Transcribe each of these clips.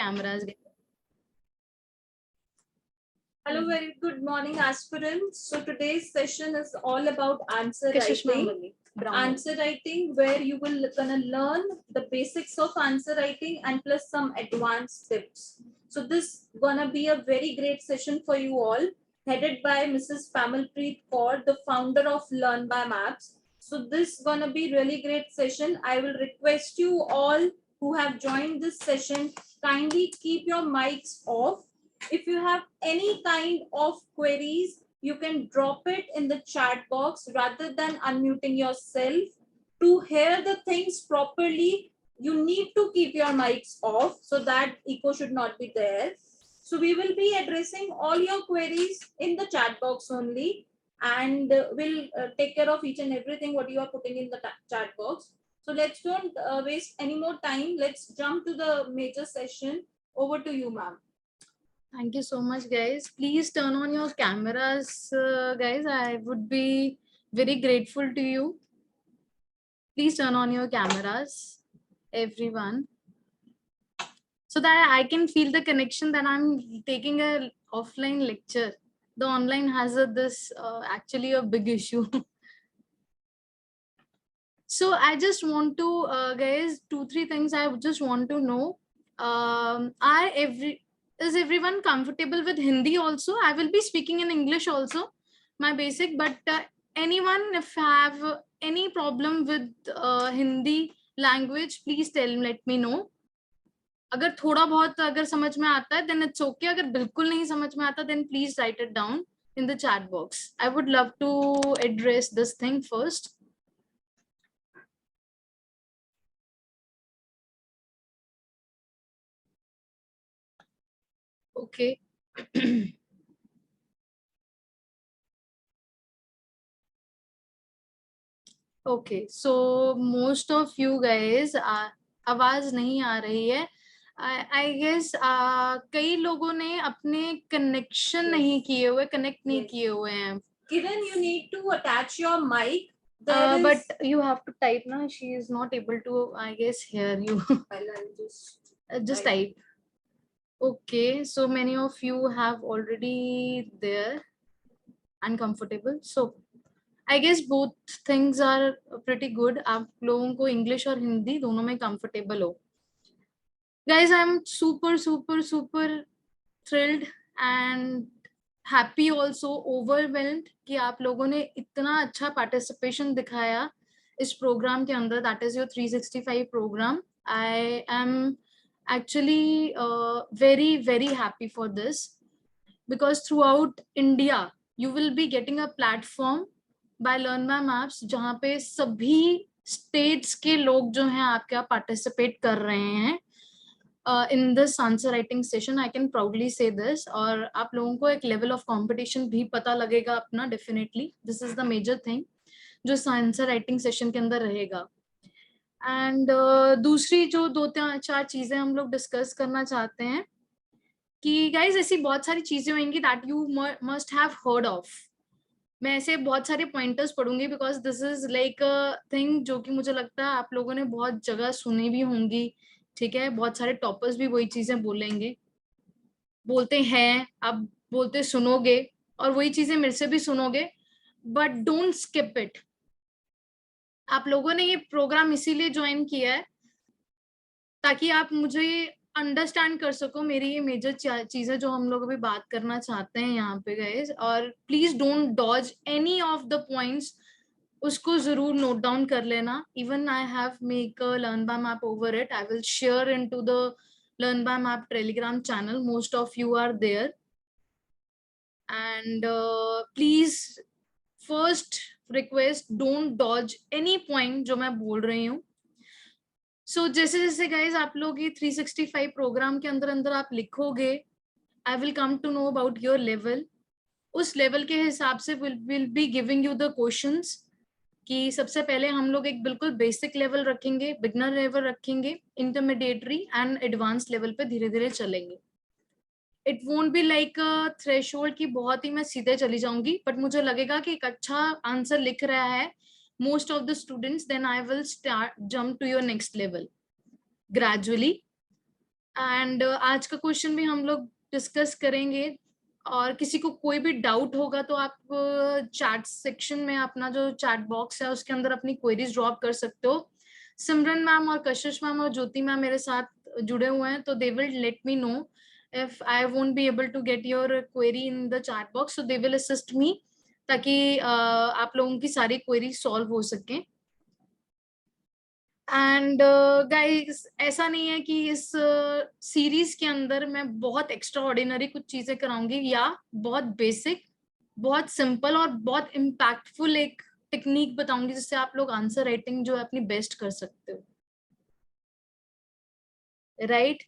cameras. Hello, very good morning, aspirants. So today's session is all about answer writing. Answer writing, where you will gonna learn the basics of answer writing and plus some advanced tips. So this gonna be a very great session for you all, headed by Mrs. Pamalpreet Kaur, the founder of Learn by Maps. So this gonna be really great session. I will request you all who have joined this session, kindly keep your mics off. If you have any kind of queries, you can drop it in the chat box rather than unmuting yourself. To hear the things properly, you need to keep your mics off so that echo should not be there. So we will be addressing all your queries in the chat box only, and we'll take care of each and everything what you are putting in the chat box. So let's don't waste any more time. Let's jump to the major session. Over to you, ma'am. Thank you so much, guys. Please turn on your cameras, guys. I would be very grateful to you. Please turn on your cameras, everyone, so that I can feel the connection that I'm taking a offline lecture. The online has this actually a big issue. So I just want to, guys, 2-3 things I just want to know. Is everyone comfortable with Hindi also? I will be speaking in English also, my basic, but anyone if have any problem with Hindi language, please let me know. अगर थोड़ा बहुत अगर समझ में आता है then it's okay. अगर बिल्कुल नहीं समझ में आता then please write it down in the chat box. I would love to address this thing first. Okay. Okay, so most of you guys आवाज नहीं आ रही है. I guess कई लोगों ने अपने connection नहीं किए हुए, connect नहीं किए हुए हैं. Kiran, you need to attach your mic. But you have to type now. She is not able to, I guess, hear you. I'll just type. Okay, so many of you have already there and comfortable. So I guess both things are pretty good. आप लोगों को English और हिंदी दोनों में comfortable हो. Guys, I'm super thrilled and happy also, overwhelmed कि आप लोगों ने इतना अच्छा participation दिखाया इस program के अंदर. That is your 365 program. I am actually very happy for this, because throughout India you will be getting a platform by Learn by Maps जहाँ पे सभी states के लोग जो हैं आपके यहाँ participate कर रहे हैं in this answer writing session. I can proudly say this. और आप लोगों को एक level of competition भी पता लगेगा अपना. Definitely this is the major thing जो answer writing session के अंदर रहेगा. And दूसरी जो 2-4 चीजें हम लोग डिस्कस करना चाहते हैं कि गाइज ऐसी बहुत सारी चीजें होंगी that you must have heard of. मैं ऐसे बहुत सारे पॉइंटर्स पढ़ूंगी because this is like a thing जो कि मुझे लगता है आप लोगों ने बहुत जगह सुनी भी होंगी. ठीक है, बहुत सारे टॉपर्स भी वही चीजें बोलेंगे, बोलते हैं, आप बोलते सुनोगे और वही चीजें मेरे से भी सुनोगे, बट डोंट स्किप इट. आप लोगों ने ये प्रोग्राम इसीलिए ज्वाइन किया है ताकि आप मुझे अंडरस्टैंड कर सको मेरी ये मेजर चीजें जो हम लोग अभी बात करना चाहते हैं यहाँ पे गाइस. और please don't dodge any of the points, उसको जरूर नोट डाउन कर लेना. Even I have make a learn by map over it. I will share into the learn by map Telegram channel. Most of you are there. And please first request, don't dodge any point जो मैं बोल रही हूँ. सो जैसे जैसे guys आप लोग ये 365 प्रोग्राम के अंदर अंदर आप लिखोगे, I will come to know about your level. उस लेवल के हिसाब से will be giving you the questions कि सबसे पहले हम लोग एक बिल्कुल बेसिक लेवल रखेंगे, बिगनर लेवल रखेंगे, इंटरमीडिएटरी एंड एडवांस लेवल पे धीरे धीरे चलेंगे. It won't be like threshold की बहुत ही मैं सीधे चली जाऊंगी, बट मुझे लगेगा कि एक अच्छा आंसर लिख रहा है most of the students, then I will jump to your next level gradually. And आज का क्वेश्चन भी हम लोग डिस्कस करेंगे, और किसी को कोई भी डाउट होगा तो आप चैट सेक्शन में अपना जो चैट बॉक्स है उसके अंदर अपनी क्वेरीज ड्रॉप कर सकते हो। सिमरन मैम और कशिश मैम और ज्योति मैम मेरे साथ जुड़े हुए हैं, तो they will let me know if I won't be able to get your query in the chat box, so they will assist me ताकि आप लोगों की सारी क्वेरी सॉल्व हो सके। एंड गाइस, ऐसा नहीं है कि इस सीरीज के अंदर मैं बहुत एक्स्ट्रा ऑर्डिनरी कुछ चीजें कराऊंगी, या बहुत बेसिक, बहुत सिंपल और बहुत इम्पैक्टफुल एक टेक्निक बताऊंगी जिससे आप लोग आंसर राइटिंग जो है अपनी बेस्ट कर सकते हो, राइट।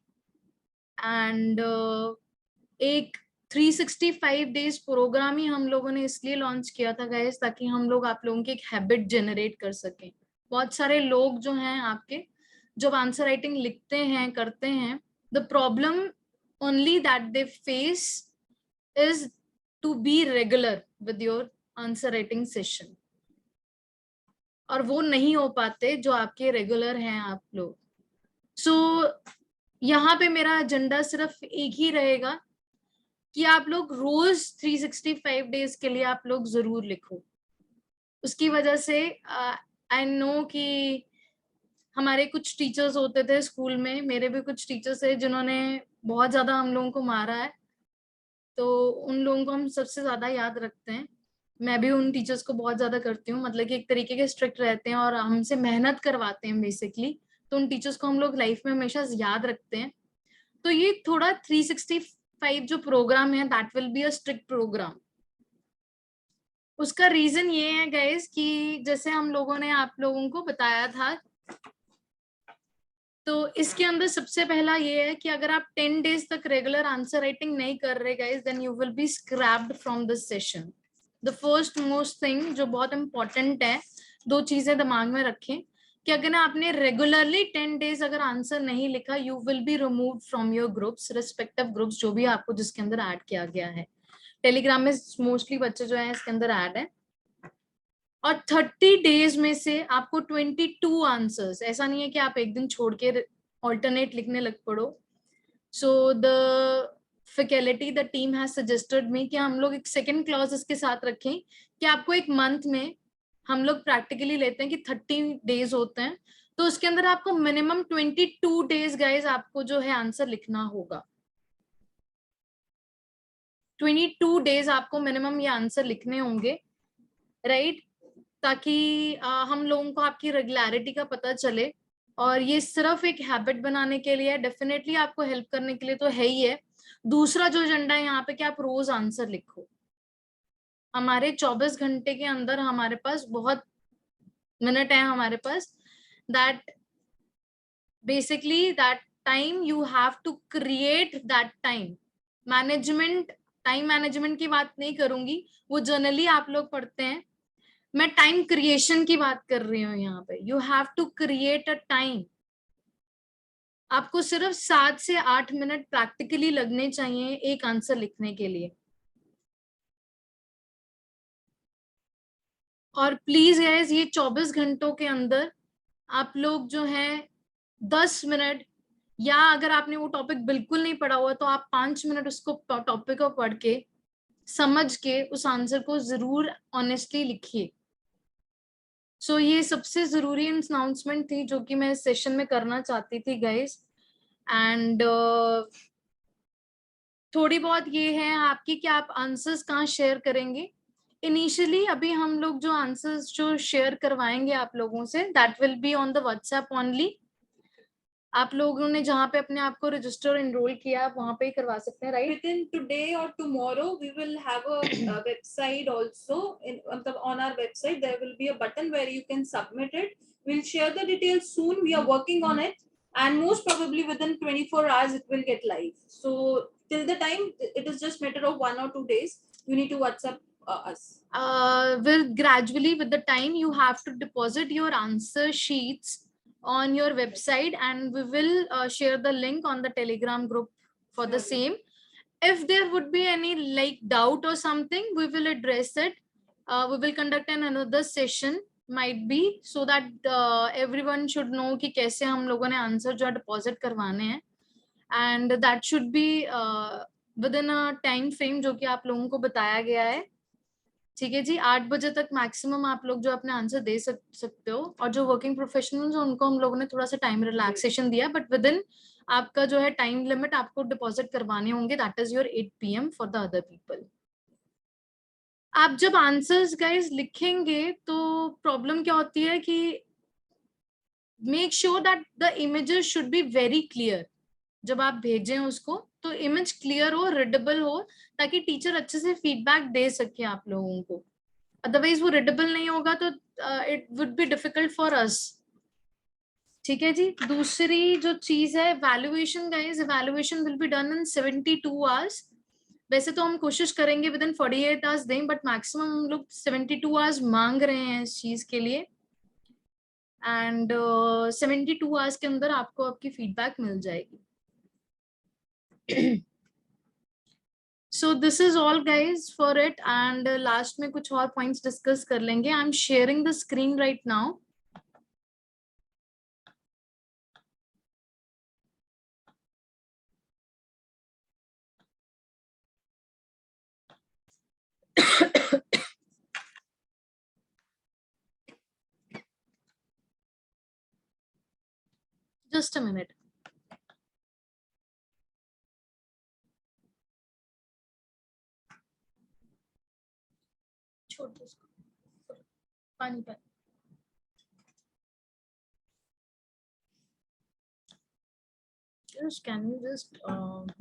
एंड एक 365 डेज प्रोग्राम ही हम लोगों ने इसलिए लॉन्च किया था गाइस, ताकि हम लोग आप लोगों की एक हैबिट जनरेट कर सकें। बहुत सारे लोग जो हैं आपके, जब आंसर राइटिंग लिखते हैं करते हैं, the problem only that they face is to be regular with your answer writing session, और वो नहीं हो पाते जो आपके रेगुलर हैं आप लोग। सो यहाँ पे मेरा एजेंडा सिर्फ एक ही रहेगा कि आप लोग रोज 365 डेज के लिए आप लोग जरूर लिखो। उसकी वजह से आई नो कि हमारे कुछ टीचर्स होते थे स्कूल में, मेरे भी कुछ टीचर्स है जिन्होंने बहुत ज्यादा हम लोगों को मारा है, तो उन लोगों को हम सबसे ज्यादा याद रखते हैं। मैं भी उन टीचर्स को बहुत ज्यादा करती हूँ, मतलब कि एक तरीके के स्ट्रिक्ट रहते हैं और हमसे मेहनत करवाते हैं बेसिकली, तो उन टीचर्स को हम लोग लाइफ में हमेशा याद रखते हैं। तो ये थोड़ा 365 जो प्रोग्राम है that will be a strict program. उसका रीजन ये है गाइस कि जैसे हम लोगों ने आप लोगों को बताया था, तो इसके अंदर सबसे पहला ये है कि अगर आप 10 डेज तक रेगुलर आंसर राइटिंग नहीं कर रहे guys, then you will be scrapped from this session. The first most thing जो बहुत इंपॉर्टेंट है, दो चीजें दिमाग में रखें कि अगर आपने रेगुलरली 10 डेज अगर आंसर नहीं लिखा, you will be removed from your groups, respective groups जो भी आपको जिसके अंदर ऐड किया गया है। टेलीग्राम में मोस्टली बच्चे जो है इसके अंदर ऐड है, और 30 डेज में से आपको 22 आंसर्स, ऐसा नहीं है कि आप एक दिन छोड़ के ऑल्टरनेट लिखने लग पड़ो। So the faculty the team has suggested me कि हम लोग एक सेकंड क्लॉज इसके साथ रखें कि आपको एक मंथ में, हम लोग प्रैक्टिकली लेते हैं कि 30 डेज होते हैं, तो उसके अंदर आपको मिनिमम 22 डेज गाइज आपको जो है आंसर लिखना होगा। 22 डेज आपको मिनिमम ये आंसर लिखने होंगे, राइट, ताकि हम लोगों को आपकी रेगुलरिटी का पता चले। और ये सिर्फ एक हैबिट बनाने के लिए, डेफिनेटली आपको हेल्प करने के लिए तो है ही है। दूसरा जो एजेंडा है यहाँ पे कि आप रोज आंसर लिखो। हमारे 24 घंटे के अंदर हमारे पास बहुत मिनट है हमारे पास, that basically that time you have to create that time management. Time management की बात नहीं करूंगी, वो जनरली आप लोग पढ़ते हैं, मैं टाइम क्रिएशन की बात कर रही हूँ यहाँ पे। You have to create a time. आपको सिर्फ 7 से 8 मिनट प्रैक्टिकली लगने चाहिए एक आंसर लिखने के लिए। और प्लीज गाइस, ये 24 घंटों के अंदर आप लोग जो है 10 मिनट, या अगर आपने वो टॉपिक बिल्कुल नहीं पढ़ा हुआ तो आप 5 मिनट उसको टॉपिक को पढ़ के समझ के उस आंसर को जरूर ऑनेस्टली लिखिए। सो ये सबसे जरूरी अनाउंसमेंट थी जो कि मैं इस सेशन में करना चाहती थी गाइस। एंड थोड़ी बहुत ये है आपकी कि आप आंसर्स कहाँ शेयर करेंगे। इनिशियली अभी हम लोग जो आंसर्स जो शेयर करवाएंगे आप लोगों से, that will be on the WhatsApp only. आप लोगों ने जहाँ पे अपने आप को रजिस्टर एनरोल किया आप वहाँ पे ही करवा सकते हैं, right. Within today or tomorrow, we will have a website also. On our website, there will be a button where you can submit it. We'll share the details soon. We are working on it, and most probably within 24 hours it will get live. So till the time, it is just matter of 1 or 2 days. You need to WhatsApp us. Will gradually with the time you have to deposit your answer sheets on your website, and we will share the link on the Telegram group for the same. If there would be any like doubt or something, we will address it. We will conduct another session might be, so that everyone should know कि कैसे हम लोगों ने answer जो है deposit करवाने हैं। And that should be with in a time frame जो कि आप लोगों को बताया गया है। ठीक है जी, 8 बजे तक मैक्सिमम आप लोग जो अपने आंसर दे सकते हो, और जो वर्किंग प्रोफेशनल्स उनको हम लोगों ने थोड़ा सा टाइम रिलैक्सेशन दिया, बट विद इन आपका जो है टाइम लिमिट आपको डिपॉजिट करवाने होंगे, that is your 8 PM for the other people. आप जब आंसर्स गाइज लिखेंगे तो प्रॉब्लम क्या होती है कि make sure that the images should be very clear. जब आप भेजें उसको तो इमेज क्लियर हो, रीडेबल हो, ताकि टीचर अच्छे से फीडबैक दे सके आप लोगों को। अदरवाइज वो रीडेबल नहीं होगा तो it would be difficult for us. ठीक है जी, दूसरी जो चीज है valuation guys, valuation will be done in 72 hours. वैसे तो हम कोशिश करेंगे विद इन 48 आवर्स दें, बट मैक्सिमम हम लोग 72 आवर्स मांग रहे हैं इस चीज के लिए। एंड 72 आवर्स के अंदर आपको आपकी फीडबैक मिल जाएगी। So this is all guys for it, and last में कुछ और points discuss कर लेंगे। I'm sharing the screen right now. Just a minute. छोड़ दो इसको, पानी पर। Just can you just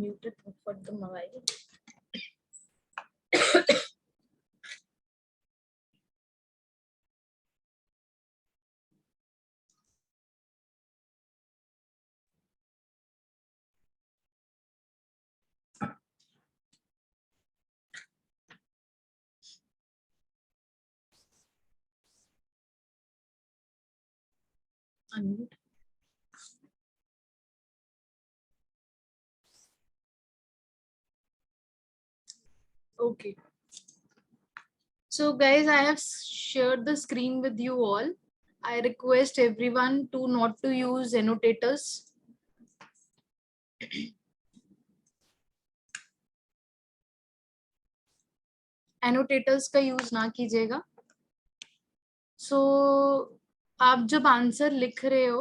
mute it for the mobile? Unmute. Okay. So guys, I have shared the screen with you all. I request everyone to not to use annotators. Annotators का use ना कीजिएगा। So आप जब answer लिख रहे हो,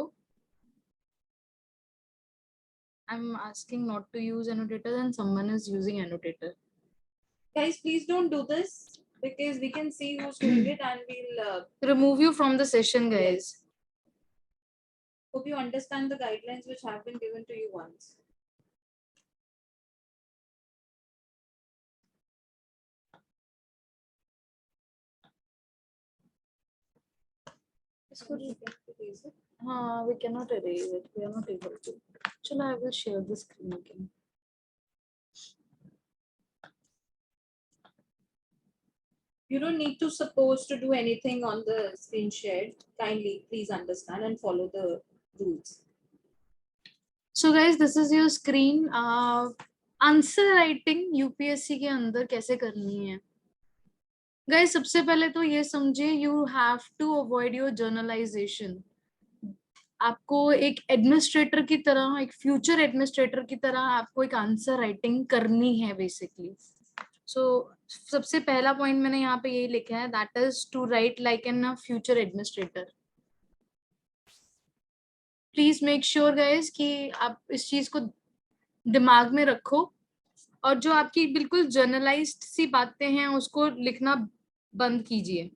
I'm asking not to use annotators and someone is using annotator. Guys, please don't do this because we can see who's doing it and we'll remove you from the session, guys. Yes. Hope you understand the guidelines which have been given to you once. We cannot erase it. We are not able to. Chalo, I will share the screen again. You don't need to suppose to do anything on the screen shared. Kindly, please understand and follow the rules. So guys, this is your screen. Answer writing UPSC के अंदर कैसे करनी है? Guys, सबसे पहले तो ये समझिए, you have to avoid your journalization. आपको एक एडमिनिस्ट्रेटर की तरह, एक फ्यूचर एडमिनिस्ट्रेटर की तरह आपको एक आंसर राइटिंग करनी है बेसिकली। सो सबसे पहला पॉइंट मैंने यहाँ पे यही लिखा है, that is to write like an future administrator. Please make sure guys कि आप इस चीज को दिमाग में रखो, और जो आपकी बिल्कुल जर्नलाइज्ड सी बातें हैं उसको लिखना बंद कीजिए।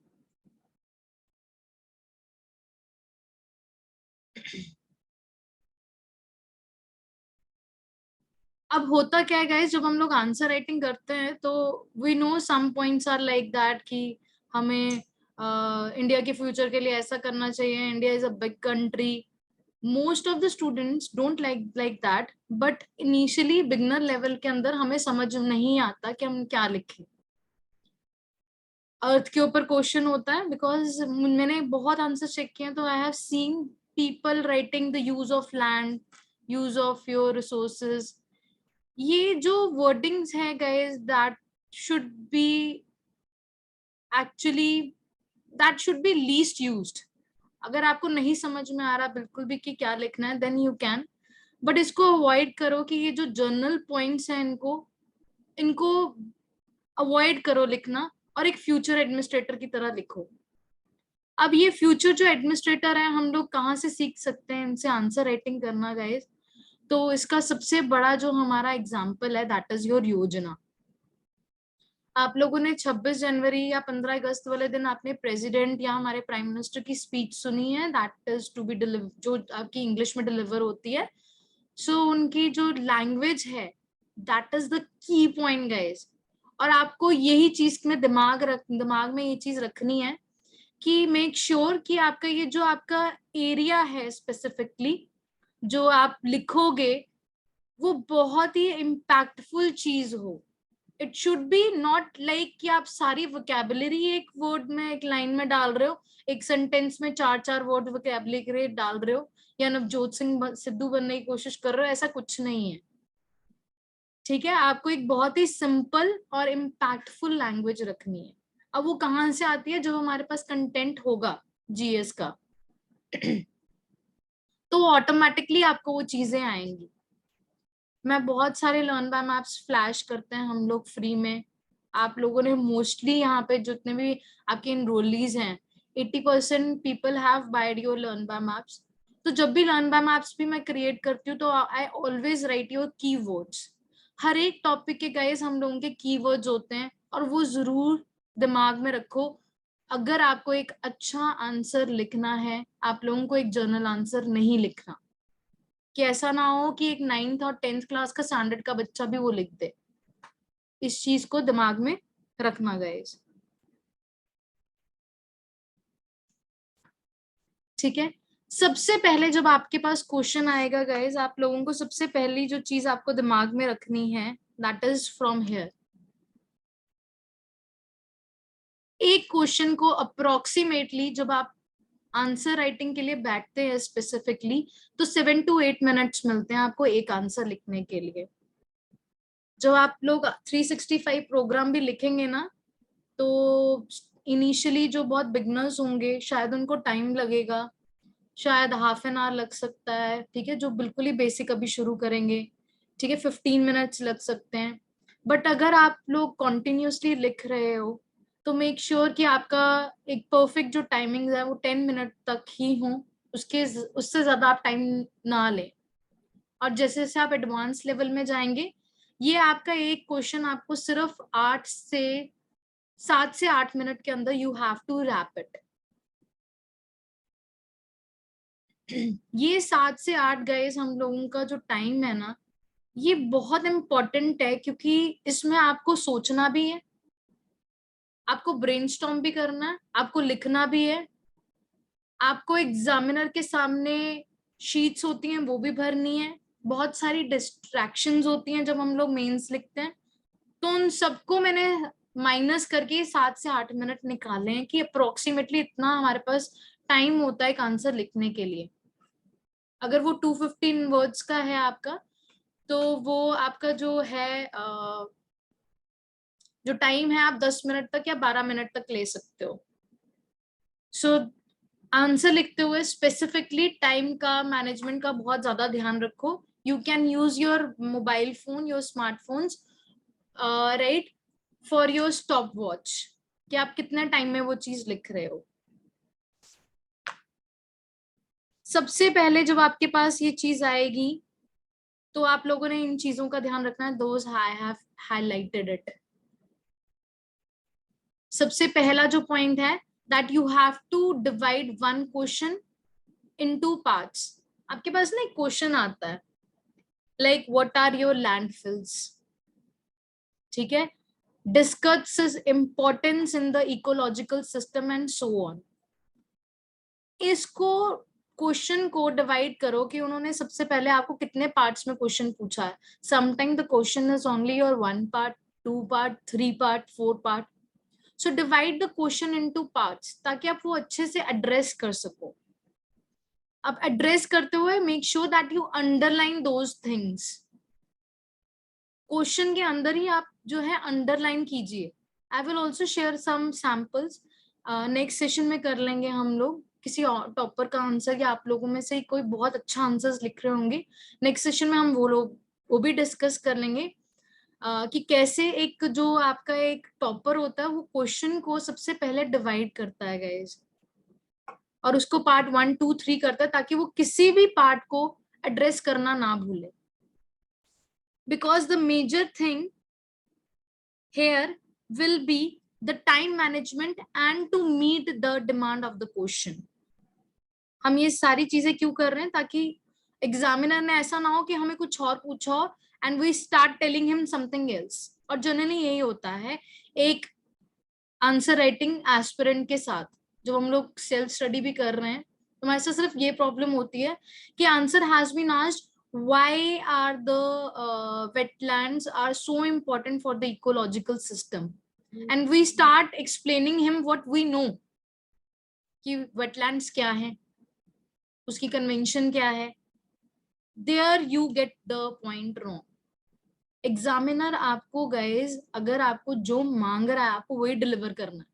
अब होता क्या है गाइस, जब हम लोग आंसर राइटिंग करते हैं तो we know some points are like that कि हमें इंडिया के फ्यूचर के लिए ऐसा करना चाहिए, India is a big country. Most of the students don't like that, but initially beginner level के अंदर हमें समझ नहीं आता कि हम क्या लिखें। अर्थ के ऊपर क्वेश्चन होता है, बिकॉज मैंने बहुत आंसर चेक किए हैं, तो I have seen people writing the use of land, use of your resources. ये जो वर्डिंग्स है guys, that should be actually, that should be least used. अगर आपको नहीं समझ में आ रहा बिल्कुल भी कि क्या लिखना है, देन यू कैन, बट इसको अवॉइड करो कि ये जो जर्नल पॉइंट्स हैं इनको अवॉइड करो लिखना, और एक फ्यूचर एडमिनिस्ट्रेटर की तरह लिखो। अब ये फ्यूचर जो एडमिनिस्ट्रेटर है, हम लोग कहाँ से सीख सकते हैं इनसे आंसर राइटिंग करना गाइस? तो इसका सबसे बड़ा जो हमारा एग्जाम्पल है, दैट इज योर योजना। आप लोगों ने 26 जनवरी या 15 अगस्त वाले दिन आपने प्रेसिडेंट या हमारे प्राइम मिनिस्टर की स्पीच सुनी है, that is to be deliver, जो आपकी इंग्लिश में डिलीवर होती है। सो उनकी जो लैंग्वेज है, that is the key point guys. और आपको यही चीज में दिमाग में ये चीज रखनी है कि मेक श्योर कि आपका ये जो आपका एरिया है स्पेसिफिकली जो आप लिखोगे, वो बहुत ही इम्पैक्टफुल चीज हो। It should B not like कि आप सारी वोकेबलरी एक वर्ड में, एक लाइन में डाल रहे हो, एक सेंटेंस में 4-4 वर्ड वोकेबलरी डाल रहे हो, या नवजोत सिंह सिद्धू बनने की कोशिश कर रहे हो। ऐसा कुछ नहीं है, ठीक है? आपको एक बहुत ही सिंपल और इम्पैक्टफुल लैंग्वेज रखनी है। अब वो कहाँ से आती है? जब हमारे पास कंटेंट होगा जीएस का तो ऑटोमेटिकली आपको वो चीजें आएंगी। मैं बहुत सारे लर्न बाय मैप्स फ्लैश करते हैं हम लोग फ्री में। आप लोगों ने मोस्टली यहाँ पे जितने भी आपके इनरोलीज हैं, 80% पीपल हैव बायड योर लर्न बाय मैप्स। तो जब भी लर्न बाय मैप्स भी मैं क्रिएट करती हूँ तो I always write your keywords. हर एक टॉपिक के गाइस हम लोगों के कीवर्ड्स होते हैं, और वो जरूर दिमाग में रखो। अगर आपको एक अच्छा आंसर लिखना है, आप लोगों को एक जर्नल आंसर नहीं लिखना, कि ऐसा ना हो कि एक 9th और 10th क्लास का स्टैंडर्ड का बच्चा भी वो लिख दे। इस चीज को दिमाग में रखना गाइस, ठीक है? सबसे पहले जब आपके पास क्वेश्चन आएगा गाइस, आप लोगों को सबसे पहली जो चीज आपको दिमाग में रखनी है, दैट इज फ्रॉम हियर। एक क्वेश्चन को अप्रोक्सीमेटली जब आप आंसर राइटिंग के लिए बैठते हैं स्पेसिफिकली, तो 7 to 8 मिनट्स मिलते हैं आपको एक आंसर लिखने के लिए। जब आप लोग 365 प्रोग्राम भी लिखेंगे ना, तो इनिशियली जो बहुत बिगनर्स होंगे शायद उनको टाइम लगेगा, शायद हाफ एन आवर लग सकता है, ठीक है? जो बिल्कुल ही बेसिक अभी शुरू करेंगे, ठीक है, 15 मिनट्स लग सकते हैं। बट अगर आप लोग कॉन्टिन्यूसली लिख रहे हो तो मेक श्योर कि आपका एक परफेक्ट जो टाइमिंग है वो 10 मिनट तक ही हो, उससे ज्यादा आप टाइम ना लें। और जैसे जैसे आप एडवांस लेवल में जाएंगे, ये आपका एक क्वेश्चन आपको सिर्फ 7 से 8 मिनट के अंदर you have to wrap it. ये 7 से 8 गाइस हम लोगों का जो टाइम है ना, ये बहुत इम्पोर्टेंट है, क्योंकि इसमें आपको सोचना भी है, आपको ब्रेनस्टॉर्म भी करना है, आपको लिखना भी है, आपको एग्जामिनर के सामने शीट्स होती हैं वो भी भरनी है, बहुत सारी डिस्ट्रैक्शंस होती हैं जब हम लोग मेंस लिखते हैं। तो उन सबको मैंने माइनस करके 7 से 8 मिनट निकाले हैं कि अप्रोक्सीमेटली इतना हमारे पास टाइम होता है एक आंसर लिखने के लिए। अगर वो 215 वर्ड्स का है आपका, तो वो आपका जो है जो टाइम है, आप 10 मिनट तक या 12 मिनट तक ले सकते हो। सो आंसर लिखते हुए स्पेसिफिकली टाइम का मैनेजमेंट का बहुत ज्यादा ध्यान रखो। You can use your mobile phone, your smartphones, right, for your stop watch, कि आप कितने टाइम में वो चीज लिख रहे हो। सबसे पहले जब आपके पास ये चीज आएगी तो आप लोगों ने इन चीजों का ध्यान रखना है, those I have highlighted it. सबसे पहला जो पॉइंट है, that you have to divide one question in 2 parts. आपके पास ना एक क्वेश्चन आता है like what are your landfills, ठीक है, discuss importance in the ecological system and so on. इसको क्वेश्चन को डिवाइड करो कि उन्होंने सबसे पहले आपको कितने पार्ट्स में क्वेश्चन पूछा है। Sometime the question is only your 1 part, 2 part, 3 part, 4 part. So divide the question into parts ताकि आप वो अच्छे से एड्रेस कर सको। अब एड्रेस करते हुए make sure that you underline those things. Question के अंदर ही आप जो है अंडरलाइन कीजिए। I will also share some samples, next session में कर लेंगे हम लोग, किसी टॉपर का आंसर या आप लोगों में से कोई बहुत अच्छा आंसर्स लिख रहे होंगे, नेक्स्ट सेशन में हम वो भी डिस्कस कर लेंगे कि कैसे एक जो आपका एक टॉपर होता है वो क्वेश्चन को सबसे पहले डिवाइड करता है गाइस, और उसको पार्ट 1, 2, 3 करता है ताकि वो किसी भी पार्ट को एड्रेस करना ना भूले, because the major thing here will be the time management and to meet the demand of the question. हम ये सारी चीजें क्यों कर रहे हैं? ताकि एग्जामिनर ने ऐसा ना हो कि हमें कुछ और पूछा हो and we start telling him something else. और जनरली यही होता है एक आंसर राइटिंग एस्पिरेंट के साथ, जब हम लोग सेल्फ स्टडी भी कर रहे हैं तो हमारे साथ सिर्फ ये प्रॉब्लम होती है कि answer has been asked why are the wetlands are so important for the ecological system, and we start explaining him what we know कि wetlands क्या है, उसकी कन्वेंशन क्या है। there you get the point wrong. Examiner आपको guys अगर आपको जो मांग रहा है आपको वही डिलीवर करना है।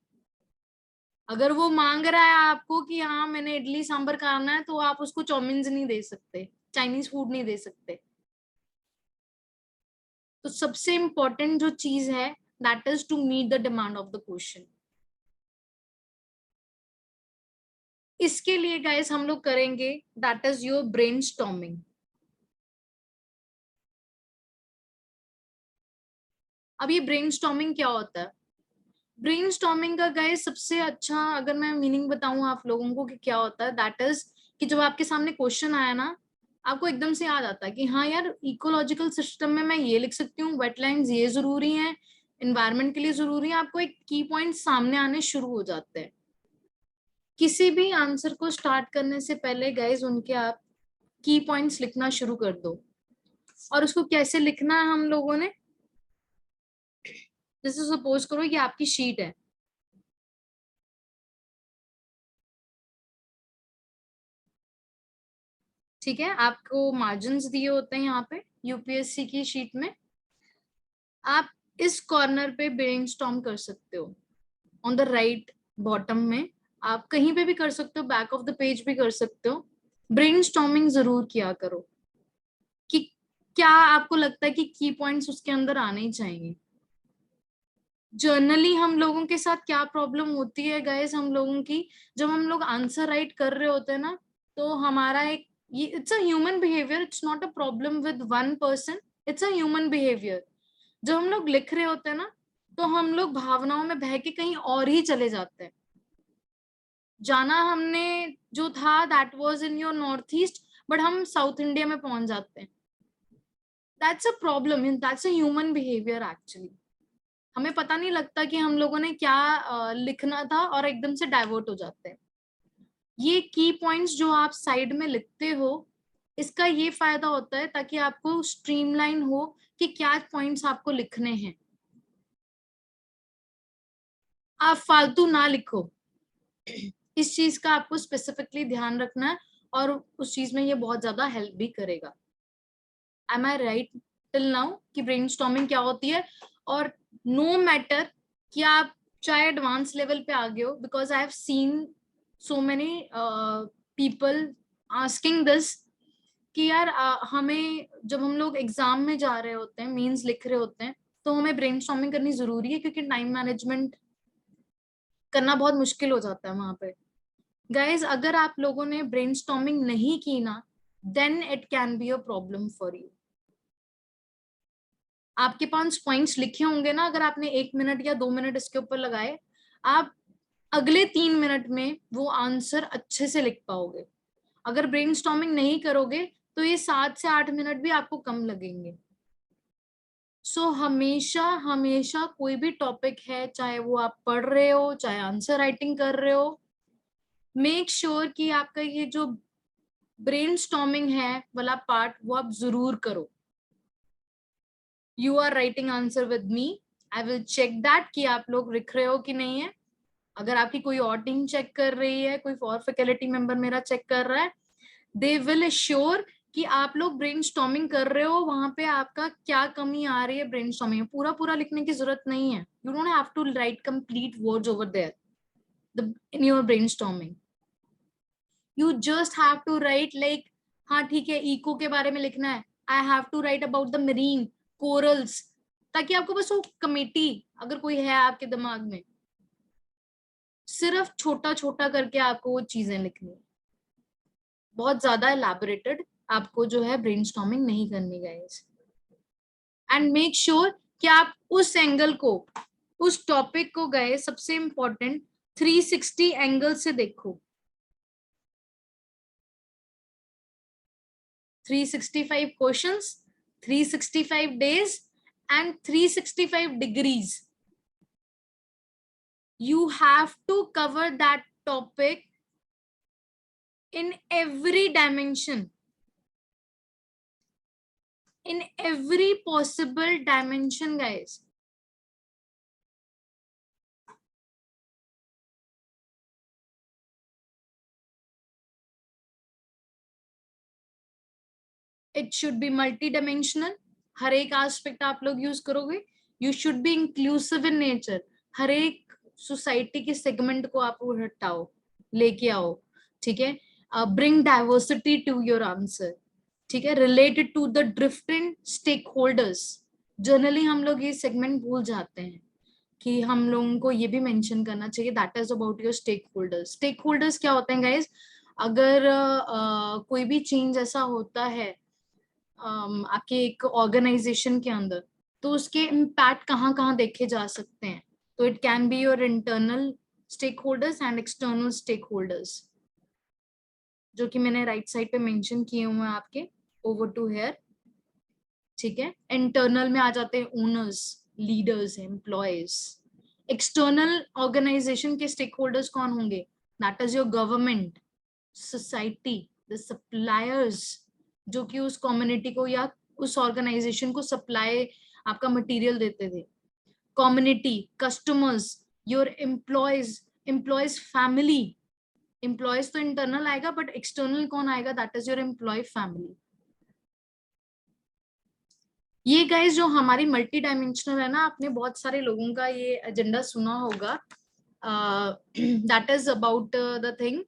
अगर वो मांग रहा है आपको कि हाँ मैंने इडली सांभर खाना है, तो आप उसको चाउमीन नहीं दे सकते, चाइनीज फूड नहीं दे सकते। तो सबसे इंपॉर्टेंट जो चीज है that is to meet the demand of the question. इसके लिए गाइस हम लोग करेंगे दैट इज योर ब्रेनस्टॉर्मिंग। अब ये ब्रेनस्टॉर्मिंग क्या होता है? ब्रेनस्टॉर्मिंग का गाइस सबसे अच्छा अगर मैं मीनिंग बताऊं आप लोगों को कि क्या होता है, दैट इज कि जब आपके सामने क्वेश्चन आया ना, आपको एकदम से याद आता है कि हाँ यार इकोलॉजिकल सिस्टम में मैं ये लिख सकती हूँ, वेटलैंड्स ये जरूरी है, एनवायरनमेंट के लिए जरूरी है। आपको एक की पॉइंट सामने आने शुरू हो जाते हैं। किसी भी आंसर को स्टार्ट करने से पहले गाइज उनके आप की पॉइंट्स लिखना शुरू कर दो। और उसको कैसे लिखना है हम लोगों ने, जैसे सपोज करो ये आपकी शीट है, ठीक है, आपको मार्जिन्स दिए होते हैं यहाँ पे यूपीएससी की शीट में। आप इस कॉर्नर पे ब्रेनस्टॉर्म कर सकते हो, ऑन द राइट बॉटम में, आप कहीं पे भी कर सकते हो, बैक ऑफ द पेज भी कर सकते हो। ब्रेनस्टॉर्मिंग जरूर किया करो कि क्या आपको लगता है कि की पॉइंट्स उसके अंदर आने ही चाहिए। जर्नली हम लोगों के साथ क्या प्रॉब्लम होती है गाइस, हम लोगों की जब हम लोग आंसर राइट कर रहे होते हैं ना, तो हमारा एक ये it's a human behaviour, it's not a problem with one person, it's a human behaviour. जब हम लोग लिख रहे होते हैं ना, तो हम लोग भावनाओं में बह के कहीं और ही चले जाते हैं। जाना हमने जो था that was in your north east, but हम साउथ इंडिया में पहुंच जाते हैं। That's a problem, that's a human behaviour actually. हमें पता नहीं लगता कि हम लोगों ने क्या लिखना था और एकदम से डाइवर्ट हो जाते हैं। ये की पॉइंट्स जो आप साइड में लिखते हो, इसका ये फायदा होता है ताकि आपको स्ट्रीमलाइन हो कि क्या पॉइंट्स आपको लिखने हैं। आप फालतू ना लिखो, इस चीज का आपको स्पेसिफिकली ध्यान रखना है और उस चीज में ये बहुत ज्यादा हेल्प भी करेगा। एम आई राइट टिल नाउ कि ब्रेनस्टॉर्मिंग क्या होती है? और नो मैटर कि आप चाहे एडवांस लेवल पे आ गए हो, because I have seen so many people asking this कि यार हमें जब हम लोग एग्जाम में जा रहे होते हैं, मीन्स लिख रहे होते हैं, तो हमें ब्रेनस्टॉर्मिंग करनी जरूरी है क्योंकि टाइम मैनेजमेंट करना बहुत मुश्किल हो जाता है वहां पे। गाइज अगर आप लोगों ने ब्रेनस्टॉर्मिंग नहीं की ना, then it can be a problem for you. आपके पास पॉइंट्स लिखे होंगे ना, अगर आपने 1 मिनट या 2 मिनट इसके ऊपर लगाए, आप अगले 3 मिनट में वो आंसर अच्छे से लिख पाओगे। अगर ब्रेनस्टॉर्मिंग नहीं करोगे तो ये 7 से 8 मिनट भी आपको कम लगेंगे। सो हमेशा हमेशा कोई भी टॉपिक है, चाहे वो आप पढ़ रहे हो चाहे आंसर राइटिंग कर रहे हो, मेक श्योर कि आपका ये जो ब्रेनस्टॉर्मिंग है वाला पार्ट वो आप जरूर करो। You are writing answer with me, I will check that कि आप लोग लिख रहे हो कि नहीं है। अगर आपकी कोई और टीम चेक कर रही है, कोई और फैकल्टी मेंबर मेरा चेक कर रहा है, दे विल एश्योर कि आप लोग ब्रेनस्टॉर्मिंग कर रहे हो, वहां पे आपका क्या कमी आ रही है ब्रेनस्टॉर्मिंग में। पूरा पूरा लिखने की जरूरत नहीं है, you don't have to write complete words over there in your brainstorming. You just have to write like, हाँ ठीक है इको के बारे में लिखना है, I have to write about the marine corals, ताकि आपको बस वो कमेटी अगर कोई है आपके दिमाग में, सिर्फ छोटा छोटा करके आपको वो चीजें लिखनी है, बहुत ज्यादा एलैबोरेटेड आपको जो है ब्रेनस्टॉर्मिंग नहीं करनी गाइस। एंड मेक श्योर कि आप उस एंगल को, उस टॉपिक को गए सबसे इंपॉर्टेंट 360 एंगल से देखो, 365 questions, 365 days and 365 degrees. You have to cover that topic in every dimension, in every possible dimension, guys. It should be multi-dimensional. हर एक एस्पेक्ट आप लोग यूज करोगे. You should be inclusive in nature. हर एक society के segment को आप हटाओ, लेके आओ, ठीक है. Bring diversity to your answer, ठीक है. Related to the different stakeholders. Generally हम लोग ये सेगमेंट भूल जाते हैं कि हम लोगों को ये भी मेंशन करना चाहिए, that is about your stakeholders. Stakeholders क्या होते हैं गाइज? अगर कोई भी चेंज ऐसा होता है आपके एक ऑर्गेनाइजेशन के अंदर, तो उसके इम्पैक्ट कहाँ कहाँ देखे जा सकते हैं. तो it can be your internal stakeholders and external stakeholders, जो कि मैंने राइट साइड पे मेंशन किए हुए हैं आपके ओवर टू हेयर, ठीक है. इंटरनल में आ जाते हैं owners, leaders, employees. External organisation के स्टेक होल्डर्स कौन होंगे? That is your government, society, the suppliers, जो कि उस कम्युनिटी को या उस ऑर्गेनाइजेशन को सप्लाई आपका मटेरियल देते थे. Community, customers, your employees, employees family. Employees तो इंटरनल आएगा, बट एक्सटर्नल कौन आएगा? That is your employee family. ये गाइस जो हमारी मल्टी डायमेंशनल है ना, आपने बहुत सारे लोगों का ये एजेंडा सुना होगा. That is about the thing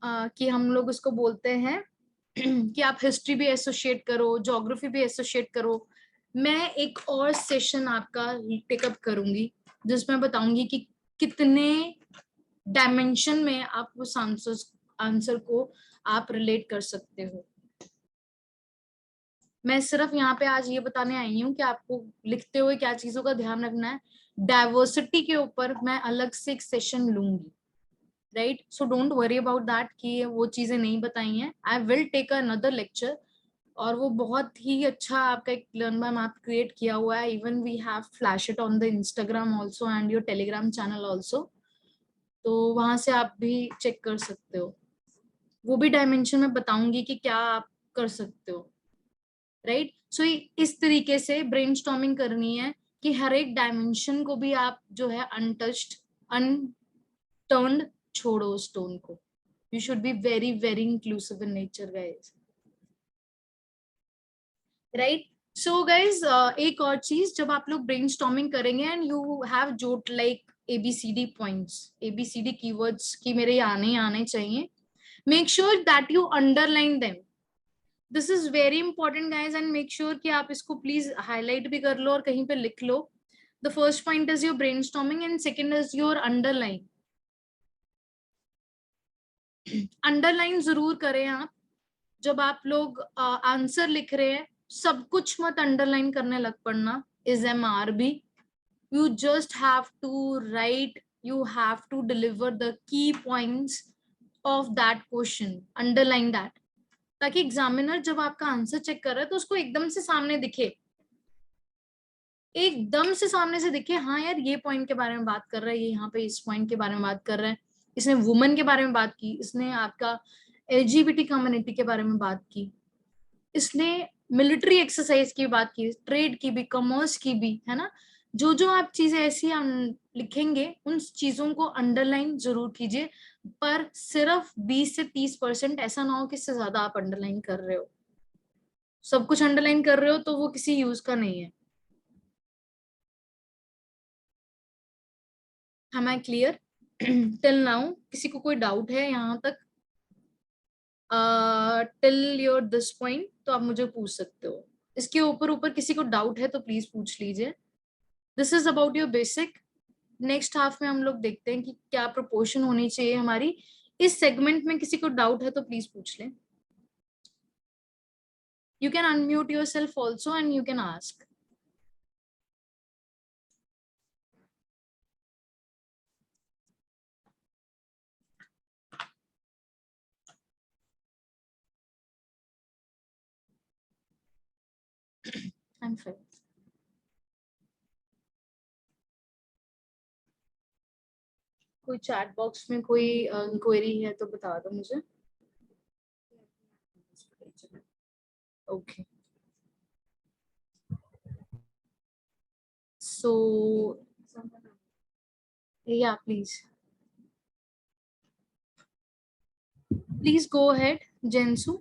कि हम लोग उसको बोलते हैं कि आप हिस्ट्री भी एसोसिएट करो, ज्योग्राफी भी एसोसिएट करो. मैं एक और सेशन आपका टेकअप करूंगी जिसमें बताऊंगी कि कितने डायमेंशन में आप उस आंसर को आप रिलेट कर सकते हो. मैं सिर्फ यहाँ पे आज ये बताने आई हूँ कि आपको लिखते हुए क्या चीजों का ध्यान रखना है. डाइवर्सिटी के ऊपर मैं अलग से एक सेशन लूंगी, right. So don't worry about that कि वो चीजें नहीं बताई हैं. I will take another lecture, और वो बहुत ही अच्छा आपका एक लर्न बाय मैप क्रिएट किया हुआ है. Even we have flash it on the Instagram also and your Telegram channel also, तो वहां से आप भी चेक कर सकते हो. वो भी डायमेंशन में बताऊंगी कि क्या आप कर सकते हो, राइट. सो इस तरीके से ब्रेनस्टॉर्मिंग करनी है कि हर एक डायमेंशन को भी आप जो है अनटच्ड, अनटर्न्ड छोड़ो स्टोन को. You should be very very inclusive in nature guys, right. So guys एक और चीज, जब आप लोग ब्रेनस्टॉर्मिंग करेंगे and you have jot like ABCD points, ABCD keywords की मेरे ये आने ही आने चाहिए. Make sure that you underline them. This is very important guys, and make sure कि आप इसको प्लीज हाईलाइट भी कर लो और कहीं पे लिख लो. The first point is your brainstorming and second is your underline. Underline जरूर करें आप जब आप लोग आंसर लिख रहे हैं. सब कुछ मत अंडरलाइन करने लग पड़ना. Is MRB. You just have to write, you have to deliver the key points of that question, underline that, ताकि एग्जामिनर जब आपका आंसर चेक कर रहा है तो उसको एकदम से सामने दिखे, एकदम से सामने से दिखे, हाँ यार ये पॉइंट के बारे में बात कर रहा है, ये यहाँ पे इस पॉइंट के बारे में बात कर रहा है, इसने वुमेन के बारे में बात की, इसने आपका LGBT कम्युनिटी के बारे में बात की, इसने मिलिट्री एक्सरसाइज की बात की, ट्रेड की भी, कॉमर्स की भी, है ना. जो जो आप चीजें ऐसी लिखेंगे उन चीजों को अंडरलाइन जरूर कीजिए, पर सिर्फ 20 से 30%. ऐसा ना हो कि इससे ज्यादा आप अंडरलाइन कर रहे हो. सब कुछ अंडरलाइन कर रहे हो तो वो किसी यूज का नहीं है. Am I clear? Till now किसी को कोई डाउट है यहाँ तक? टिल योर दिस पॉइंट तो आप मुझे पूछ सकते हो। इसके ऊपर ऊपर किसी को डाउट है तो प्लीज पूछ लीजिए। This is about your basic. Next half में हम लोग देखते हैं कि क्या प्रोपोर्शन होनी चाहिए हमारी। इस सेगमेंट में किसी को डाउट है तो प्लीज पूछ लें। You can unmute yourself also and you can ask. I'm fine. कोई चैट बॉक्स में कोई क्वेरी है तो बता दो मुझे। Okay. So, yeah, please. Please go ahead, Jensu.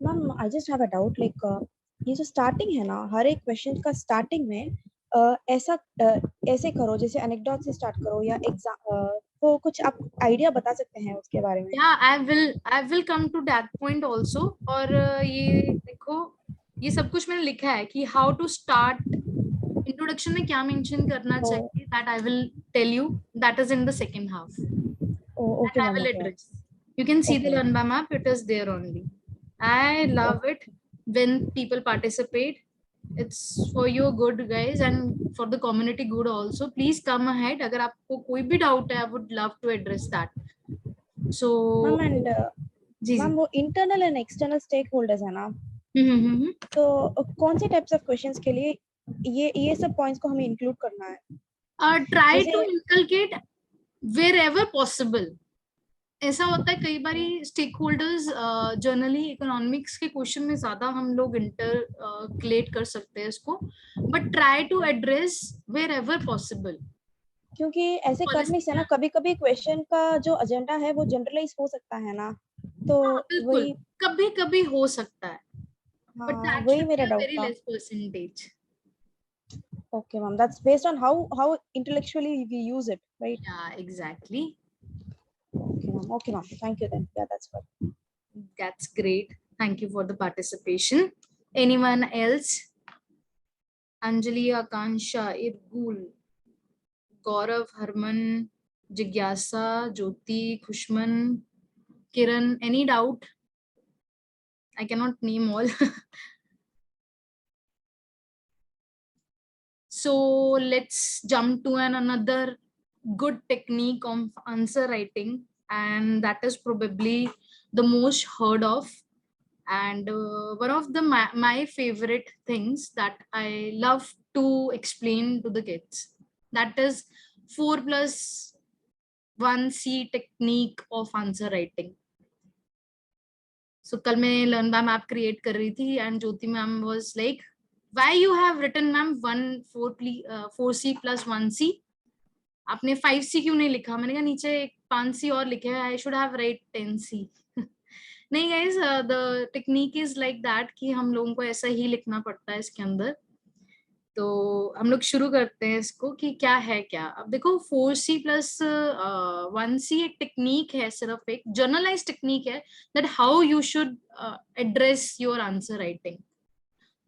Ma'am I just have a doubt like ये जो स्टार्टिंग है ना हर एक क्वेश्चन का स्टार्टिंग में ऐसा ऐसे करो जैसे एनेक्डोट से स्टार्ट करो या एग्जाम तो कुछ आप आइडिया बता सकते हैं उसके बारे में? Yeah, I will come to that point also. और ये देखो ये सब कुछ मैंने लिखा है कि how to start इंट्रोडक्शन में क्या मेंशन करना चाहिए। that I will tell you, that is in the second half. Okay, I will address. You can see the learn by map, it is there only. I love it when people participate. It's for your good guys and for the community good also. Please come ahead. अगर आपको कोई भी doubt है, I would love to address that. So ma'am and जी ma'am वो internal and external stakeholders है ना, तो कौन से टाइप्स ऑफ क्वेश्चंस के लिए ये सब पॉइंट्स को हमें इंक्लूड करना है? Try to inculcate wherever possible. ऐसा होता है कई बारी स्टेक होल्डर्स जनरली इकोनॉमिक्स के क्वेश्चन में ज्यादा हम लोग इंटरक्लेट कर सकते हैं इसको, but try to address wherever possible. क्योंकि ऐसे करने से ना कभी कभी क्वेश्चन का जो एजेंडा है वो जनरलाइज हो सकता है ना, तो वही कभी कभी हो सकता है, बट वही मेरा डाउट वेरी था। Less percentage. Okay, ma'am. That's based on how intellectually we use it, right? Yeah, exactly. Okay, ma'am. Okay, ma'am. Thank you then. Yeah, that's good. That's great. Thank you for the participation. Anyone else? Anjali, Akansha, Irgul, Gaurav, Harman, Jigyasa, Jyoti, Khushman, Kiran, any doubt? I cannot name all. So let's jump to another good technique of answer writing, and that is probably the most heard of and one of the my favorite things that I love to explain to the kids. That is 4+1C technique of answer writing. So कल मैं learn by map create कर रही थी and Jyoti ma'am was like, why you have written ma'am 4C plus 1C? आपने 5C क्यों नहीं लिखा? मैंने कहा नीचे 5C और लिखे हैं, I should have write 10C. नहीं guys, the technique is like that कि हम लोगों को ऐसा ही लिखना पड़ता है इसके अंदर। तो हम लोग शुरू करते हैं इसको कि क्या है क्या। अब देखो 4C plus 1C एक टेक्निक है, सिर्फ एक जर्नलाइज टेक्निक है that how you should address your answer writing.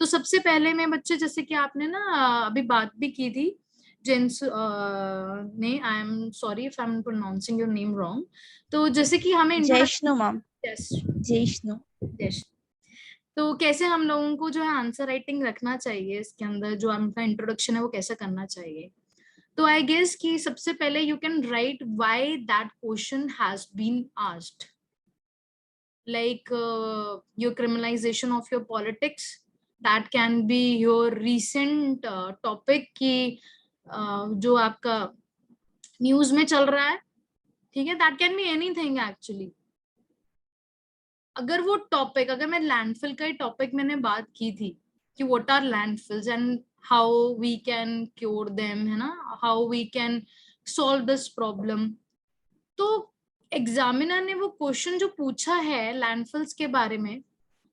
तो सबसे पहले मैं बच्चे, जैसे कि आपने ना अभी बात भी की थी जेंस ने, I am sorry if I am pronouncing your name wrong. तो जैसे कि हमें जयष्णु मैम, जयष्णु। तो कैसे हम लोगों को जो है आंसर राइटिंग रखना चाहिए इसके अंदर, जो हमारा इंट्रोडक्शन है वो कैसा करना चाहिए। तो आई गेस कि सबसे पहले you can write why that question has been asked, like your criminalisation of your politics, that can be your recent topic की जो आपका न्यूज में चल रहा है, ठीक है, that can be anything actually. अगर वो टॉपिक, अगर मैं लैंडफिल का ही टॉपिक मैंने बात की थी कि what are landfills and how we can cure them, है ना, how we can solve this problem, तो एग्जामिनर ने वो क्वेश्चन जो पूछा है लैंडफिल्स के बारे में,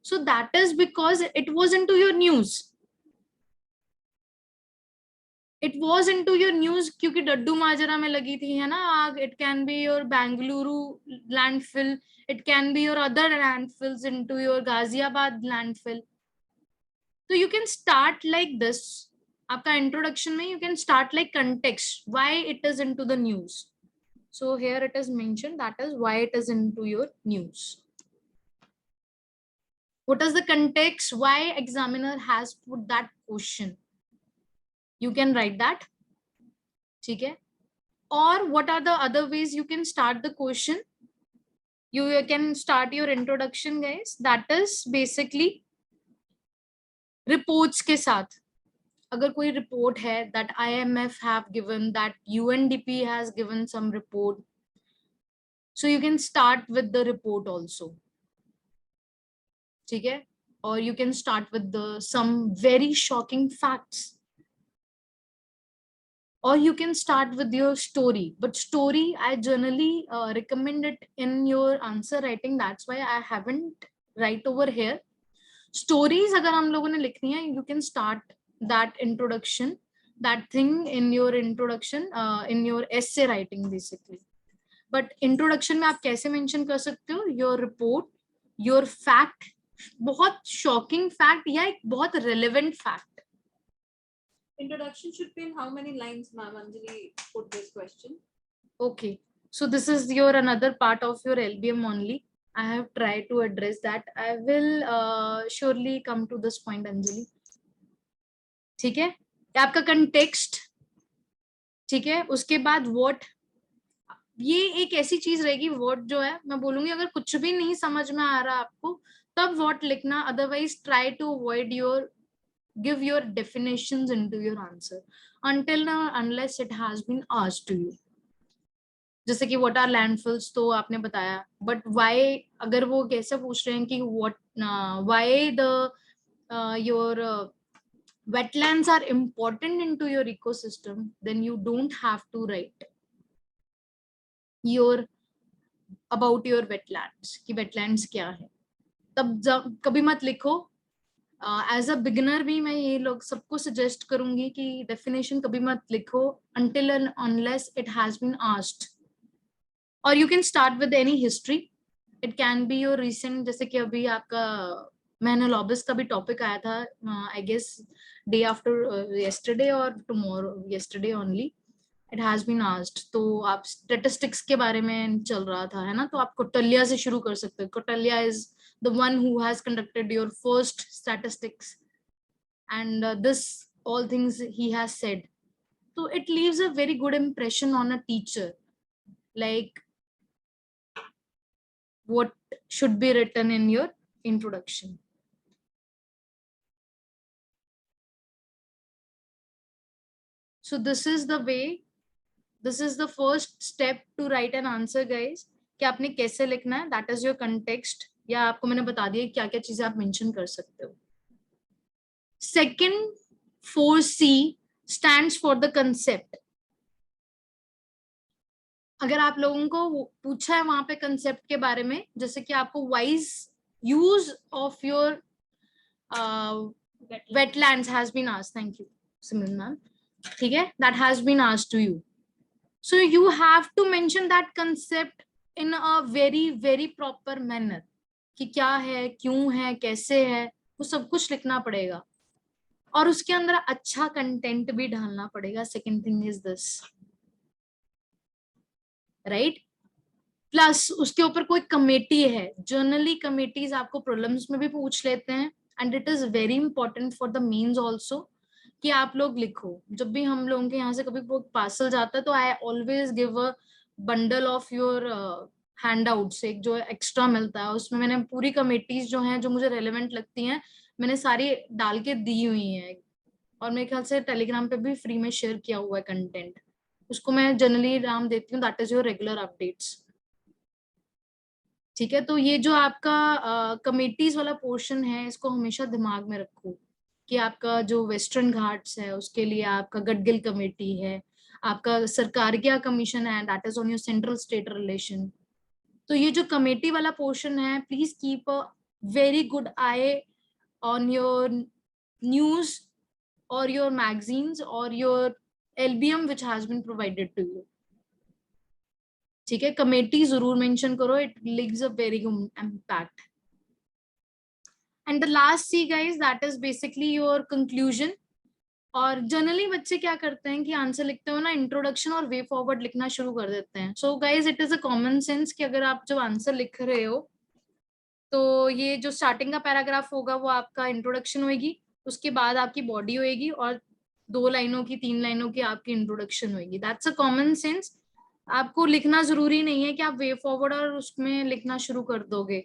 so that is because it was into your news. It was into your news क्योंकि डड्डू माजरा में लगी थी है ना आग. It can be your Bengaluru landfill. It can be your other landfills into your Ghaziabad landfill. So you can start like this. आपका introduction में you can start like context why it is into the news. So here it is mentioned that is why it is into your news. What is the context? Why examiner has put that question? You can write that. ठीक है. Or what are the other ways you can start the question? You can start your introduction, guys. That is basically reports के साथ. अगर कोई report है that IMF have given, that UNDP has given some report, so you can start with the report also. ठीक है. Or you can start with the some very shocking facts. Or you can start with your story, but story I generally recommend it in your answer writing. That's why I haven't write over here. Stories अगर हम लोगों ने लिखनी है, you can start that introduction, that thing in your introduction, in your essay writing basically. But introduction में आप कैसे mention कर सकते हो? Your report, your fact, बहुत shocking fact या एक बहुत relevant fact. Introduction should be in how many lines, ma'am? Anjali put this question. Okay, so this is your another part of your LBM only. I have tried to address that. I will surely come to this point, Anjali. ठीक है. आपका context. ठीक है. उसके बाद what. ये एक ऐसी चीज रहेगी what जो है मैं बोलूंगी अगर कुछ भी नहीं समझ में आ रहा आपको तब what लिखना. Otherwise try to avoid your give your definitions into your answer until now unless it has been asked to you. जैसे कि what are landfills तो आपने बताया, but why अगर वो कैसे पूछ रहे हैं कि what why the your wetlands are important into your ecosystem, then you don't have to write your about your wetlands कि wetlands क्या है. तब कभी मत लिखो. एज अ बिगिनर भी मैं ये लोग सबको सजेस्ट करूंगी कि डेफिनेशन कभी मत लिखो until and unless it has been asked. और you can start with any history. It can be your recent, जैसे कि अभी आपका मैनोलॉबस का भी टॉपिक आया था I guess day after yesterday और tomorrow, yesterday only it has been asked. तो आप स्टेटिस्टिक्स के बारे में चल रहा था है ना, तो आप कौटिल्य से शुरू कर सकते हो. Kautilya is the one who has conducted your first statistics and this all things he has said. So it leaves a very good impression on a teacher, like what should be written in your introduction. So this is the way, this is the first step to write an answer, guys. कि आपने कैसे लिखना है, that is your context. या आपको मैंने बता दिया क्या क्या चीजें आप मेंशन कर सकते हो. Second, 4C stands for the concept. अगर आप लोगों को पूछा है वहां पे कंसेप्ट के बारे में, जैसे कि आपको wise use of your wetlands has been asked. Thank you, Simran ma'am. ठीक है, that has been asked to you. So you have to mention that concept in a very very proper manner. कि क्या है, क्यों है, कैसे है, वो सब कुछ लिखना पड़ेगा और उसके अंदर अच्छा कंटेंट भी डालना पड़ेगा. Second thing is this, right. Plus उसके ऊपर कोई कमेटी है. जनरली कमेटीज आपको प्रॉब्लम्स में भी पूछ लेते हैं and it is very important for the mains also कि आप लोग लिखो. जब भी हम लोगों के यहाँ से कभी पार्सल जाता है तो I always give a bundle of your handouts, एक जो एक्स्ट्रा मिलता है उसमें मैंने पूरी कमेटीज जो हैं जो मुझे रेलेवेंट लगती हैं मैंने सारी डाल के दी हुई हैं और मेरे ख्याल से टेलीग्राम पे भी फ्री में शेयर किया हुआ है कंटेंट. उसको मैं जनरली नाम देती हूँ that is your regular updates. ठीक है, तो ये जो आपका कमेटीज वाला पोर्शन है इसको हमेशा दिमाग में रखो कि आपका जो वेस्टर्न घाट्स है उसके लिए आपका गडगिल कमेटी है, आपका सरकारिया कमीशन है that is on your central state relation. तो ये जो कमेटी वाला पोर्शन है please keep a very good I on your news और योर मैगजीन्स और your LBM which has been provided to you. ठीक है, कमेटी जरूर मेंशन करो, it leaves a very good impact. And the last C guys, that is basically your conclusion. और generally बच्चे क्या करते हैं कि आंसर लिखते हो ना, इंट्रोडक्शन और वे फॉरवर्ड लिखना शुरू कर देते हैं. So guys it is a common sense कि अगर आप जब आंसर लिख रहे हो तो ये जो स्टार्टिंग का पैराग्राफ होगा वो आपका इंट्रोडक्शन होगी, उसके बाद आपकी बॉडी होगी और 2 लाइनों की 3 लाइनों की आपकी इंट्रोडक्शन होगी. That's a common sense. आपको लिखना जरूरी नहीं है कि आप वे फॉरवर्ड और उसमें लिखना शुरू कर दोगे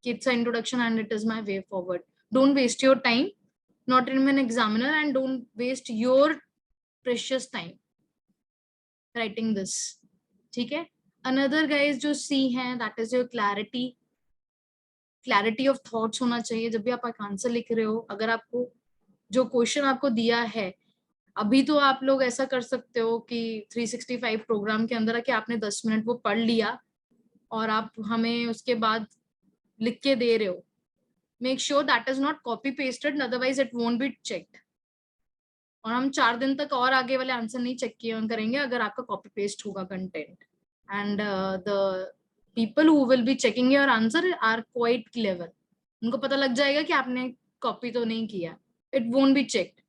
कि it's a introduction and it is my way forward. Don't waste your time, not in an examiner, and don't waste your precious time writing this. ठीक है. Another guys जो C है, that is your clarity. Clarity of thoughts होना चाहिए जब भी आप एक आंसर लिख रहे हो. अगर आपको जो क्वेश्चन आपको दिया है, अभी तो आप लोग ऐसा कर सकते हो कि 365 प्रोग्राम के अंदर कि आपने 10 मिनट वो पढ़ लिया और आप हमें उसके बाद लिख के दे रहे हो. Make sure that is not copy pasted, otherwise it won't be checked. और हम 4 दिन तक और आगे वाले आंसर नहीं चेक करेंगे अगर आपका कॉपी पेस्ट होगा content. And the people who will be checking your answer are quite clever. उनको पता लग जाएगा कि आपने कॉपी तो नहीं किया. It won't be checked.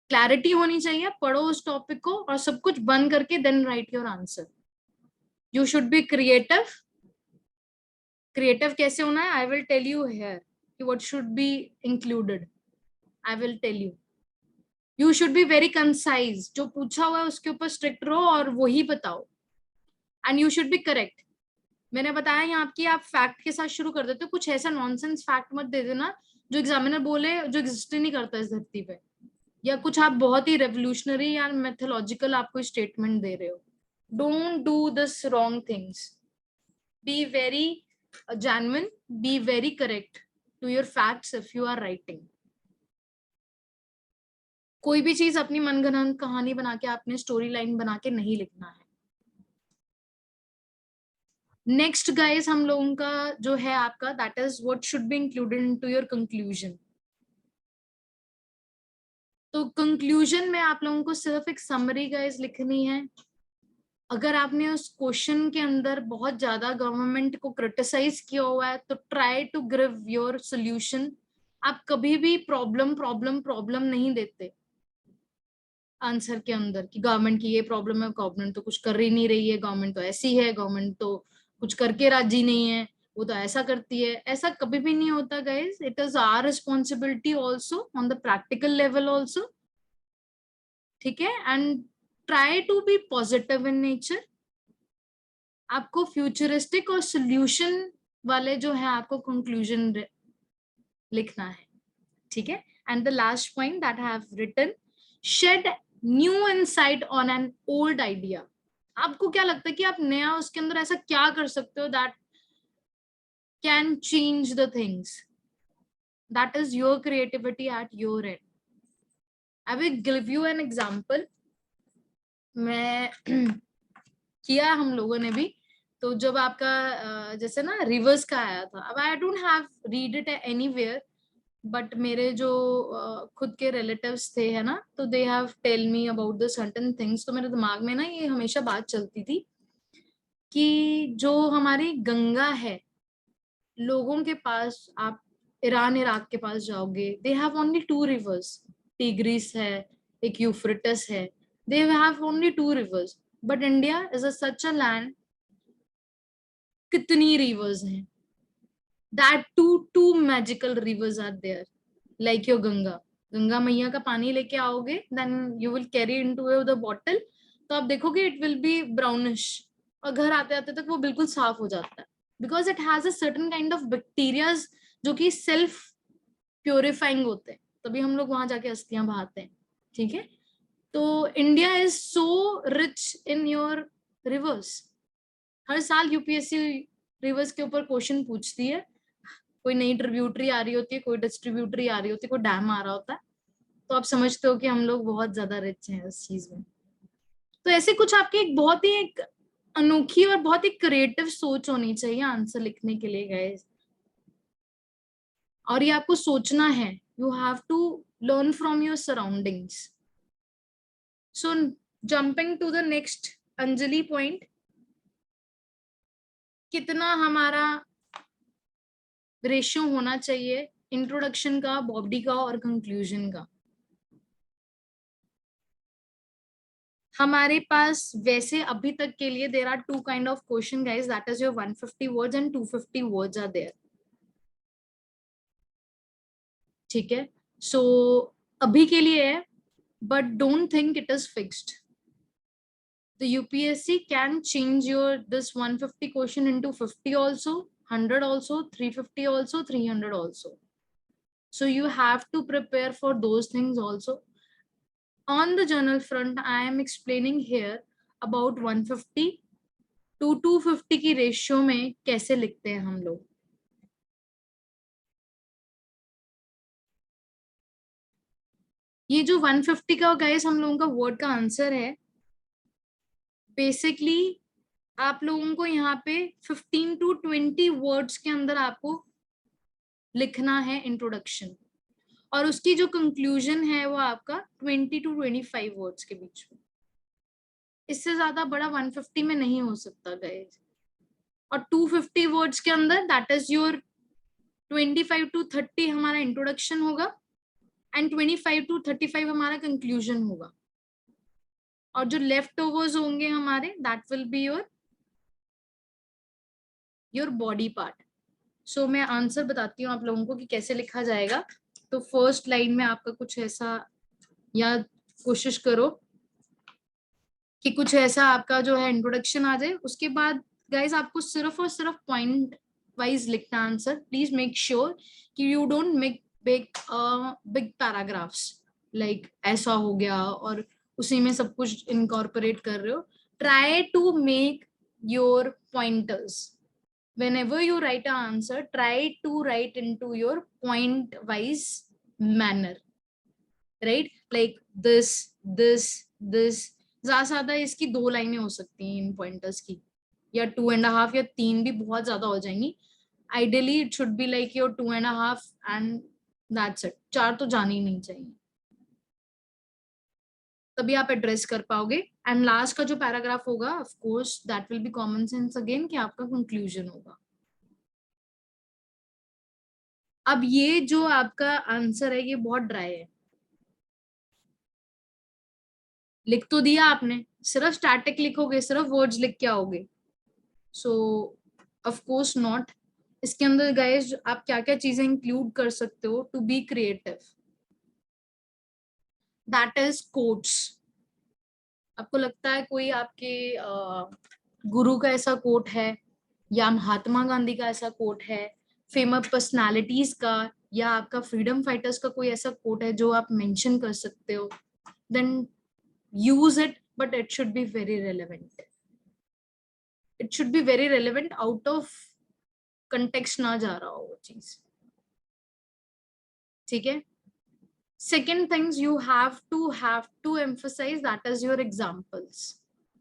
Clarity होनी चाहिए, पढ़ो उस टॉपिक को और सब कुछ बंद करके then write your answer. You should be creative. Creative कैसे होना है, I will tell you here कि what should be included. I will tell you. You should be very concise. जो पूछा हुआ है उसके ऊपर स्ट्रिक्ट रहो और वही बताओ. And you should B correct. मैंने बताया यहाँ की आप फैक्ट के साथ शुरू कर देते हो. कुछ ऐसा नॉनसेंस फैक्ट मत दे देना जो एग्जामिनर बोले जो एग्जिस्ट ही नहीं करता इस धरती पे, या कुछ आप बहुत ही रेवोल्यूशनरी या मेथोलॉजिकल आप कोई स्टेटमेंट दे रहे हो. Don't do this wrong things. Be very genuine, be very correct to your facts if you are writing. कोई भी चीज अपनी मनगढ़ंत कहानी बना के आपने स्टोरी लाइन बना के नहीं लिखना है. नेक्स्ट गाइस हम लोगों का जो है आपका that is what should be included into your conclusion. तो कंक्लूजन में आप लोगों को सिर्फ एक समरी गाइस लिखनी है. अगर आपने उस क्वेश्चन के अंदर बहुत ज्यादा गवर्नमेंट को क्रिटिसाइज किया हुआ है तो try to give your solution. आप कभी भी प्रॉब्लम नहीं देते आंसर के अंदर कि गवर्नमेंट की ये प्रॉब्लम है, गवर्नमेंट तो कुछ कर ही नहीं रही है, गवर्नमेंट तो ऐसी है, गवर्नमेंट तो कुछ करके राजी नहीं है, वो तो ऐसा करती है. ऐसा कभी भी नहीं होता guys. It is our responsibility also on the practical level also. ठीक है. And try to be positive in nature. आपको फ्यूचरिस्टिक और सोल्यूशन वाले जो है आपको कंक्लूजन लिखना है. ठीक है. And the last point that I have written, shed new insight on an old idea. आपको क्या लगता है कि आप नया उसके अंदर ऐसा क्या कर सकते हो that can change the things. That is your creativity at your and. I will give you an example. मैं किया हम लोगों ने भी. तो जब आपका जैसे ना रिवर्स का आया था, अब I don't have read it anywhere, but मेरे जो खुद के रिलेटिव्स थे है ना, तो they have tell me about the certain things. तो मेरे दिमाग में ना ये हमेशा बात चलती थी कि जो हमारी गंगा है, लोगों के पास आप ईरान इराक के पास जाओगे, they have only 2 reverse. Tigris है, एक यूफ्रेटस है. They have only 2 reverse. But India is such a land, कितनी रिवर्स हैं. That two magical rivers are there, like your Ganga. Ganga मैया का पानी लेके आओगे, then you will carry into the bottle. तो आप देखोगे it will be brownish, और घर आते आते तक वो बिल्कुल साफ हो जाता है. Because it has a certain kind of bacteria जो कि self purifying होते हैं, तभी हम लोग वहां जाके अस्थियां बहाते हैं. ठीक है. तो India is so rich in your rivers. हर साल यूपीएससी रिवर्स के ऊपर क्वेश्चन पूछती है. कोई नई ट्रिब्यूटरी आ रही होती है, कोई डिस्ट्रीब्यूटरी आ रही होती है, कोई डैम आ रहा होता है. तो आप समझते हो कि हम लोग बहुत ज्यादा रिच हैं इस चीज में. तो ऐसे कुछ आपकी एक बहुत ही एक अनोखी और बहुत ही क्रिएटिव सोच होनी चाहिए आंसर लिखने के लिए गाइस. और ये आपको सोचना है. You have to learn from your surroundings. So jumping to the next Anjali point, कितना हमारा रेशियो होना चाहिए इंट्रोडक्शन का, बॉडी का और कंक्लूजन का? हमारे पास वैसे अभी तक के लिए there are two kind of question guys, that is your 150 words and 250 words are there. ठीक है, सो अभी के लिए है, but don't think it is fixed. The UPSC can change your this 150 question into 50 also, 100 also, 350 also, 300 also. So you have to prepare for those things also. On the journal front, I am explaining here about 150 to 250 की ratio में कैसे लिखते हैं हम लोग. ये जो 150 का गाइस हम लोगों का वर्ड का आंसर है, बेसिकली आप लोगों को यहाँ पे 15 to 20 वर्ड्स के अंदर आपको लिखना है इंट्रोडक्शन, और उसकी जो कंक्लूजन है वो आपका 20 to 25 वर्ड्स के बीच में. इससे ज्यादा बड़ा 150 में नहीं हो सकता गाइस. और 250 वर्ड्स के अंदर दैट इज योर 25 to 30 हमारा इंट्रोडक्शन होगा एंड 25 to 35 हमारा कंक्लूजन होगा, और जो लेफ्ट ओवर्स होंगे हमारे that will be your body part. So मैं आंसर बताती हूँ आप लोगों को कि कैसे लिखा जाएगा. तो फर्स्ट लाइन में आपका कुछ ऐसा, या कोशिश करो कि कुछ ऐसा आपका जो है इंट्रोडक्शन आ जाए. उसके बाद गाइस आपको सिर्फ और सिर्फ पॉइंट वाइज लिखना आंसर. प्लीज मेक श्योर कि you don't make big paragraphs like ऐसा हो गया और उसी में सब कुछ इनकॉर्पोरेट कर रहे हो. Try to make your pointers. Whenever you write an answer, try to write into your point wise manner, right? Like this, this, this. ज्यादा इसकी 2 लाइनें हो सकती हैं इन पॉइंटर्स की, या 2.5 या 3 भी बहुत ज्यादा हो जाएंगी. Ideally it should be like your 2.5 and that's it. 4 तो जाने ही नहीं चाहिए, तभी आप एड्रेस कर पाओगे. एंड लास्ट का जो पैराग्राफ होगा of course that will B common sense again, कि आपका कंक्लूजन होगा. अब ये जो आपका आंसर है ये बहुत ड्राई है. लिख तो दिया आपने, सिर्फ स्टैटिक लिखोगे, सिर्फ वर्ड्स लिख के आओगे? सो ऑफ कोर्स नॉट. इसके अंदर गाइस आप क्या क्या चीजें इंक्लूड कर सकते हो to be creative, that is quotes. आपको लगता है कोई आपके गुरु का ऐसा कोट है, या महात्मा गांधी का ऐसा कोट है, फेमस पर्सनालिटीज का, या आपका फ्रीडम फाइटर्स का कोई ऐसा कोट है जो आप मेंशन कर सकते हो, then use it, but it should be very relevant. It should be very relevant, out of context ना जा रहा हो वो चीज. ठीक है. Second things you have to emphasize, that is your examples.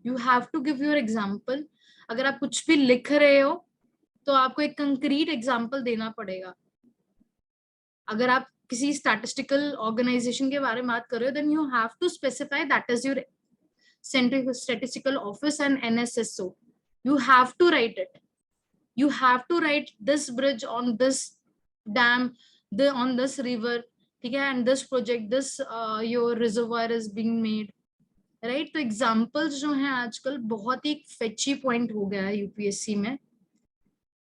You have to give your example. अगर आप कुछ भी लिख रहे हो तो आपको एक कंक्रीट एग्जाम्पल देना पड़ेगा. अगर आप किसी स्टैटिस्टिकल ऑर्गेनाइजेशन के बारे में बात कर रहे हो, then you have to specify that is your central statistical office and NSSO. You have to write it. You have to write this bridge on this dam, on this river, ठीक है, and this project, this your reservoir is being made, right? तो examples जो हैं आजकल बहुत ही फेची point हो गया है यूपीएससी में,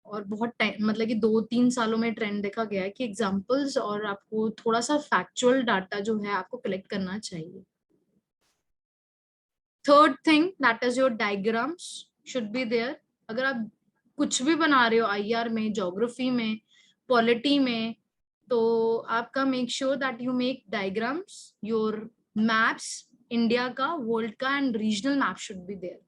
और बहुत टाइम, मतलब कि 2-3 सालों में ट्रेंड देखा गया है कि एग्जाम्पल्स और आपको थोड़ा सा फैक्चुअल डाटा जो है आपको कलेक्ट करना चाहिए. Third thing, that is your diagrams should be there. अगर आप कुछ भी बना रहे हो IR में, ज्योग्राफी में, पॉलिटी में, तो आपका make sure that you make diagrams, your maps, India का, वर्ल्ड का and regional map should be there.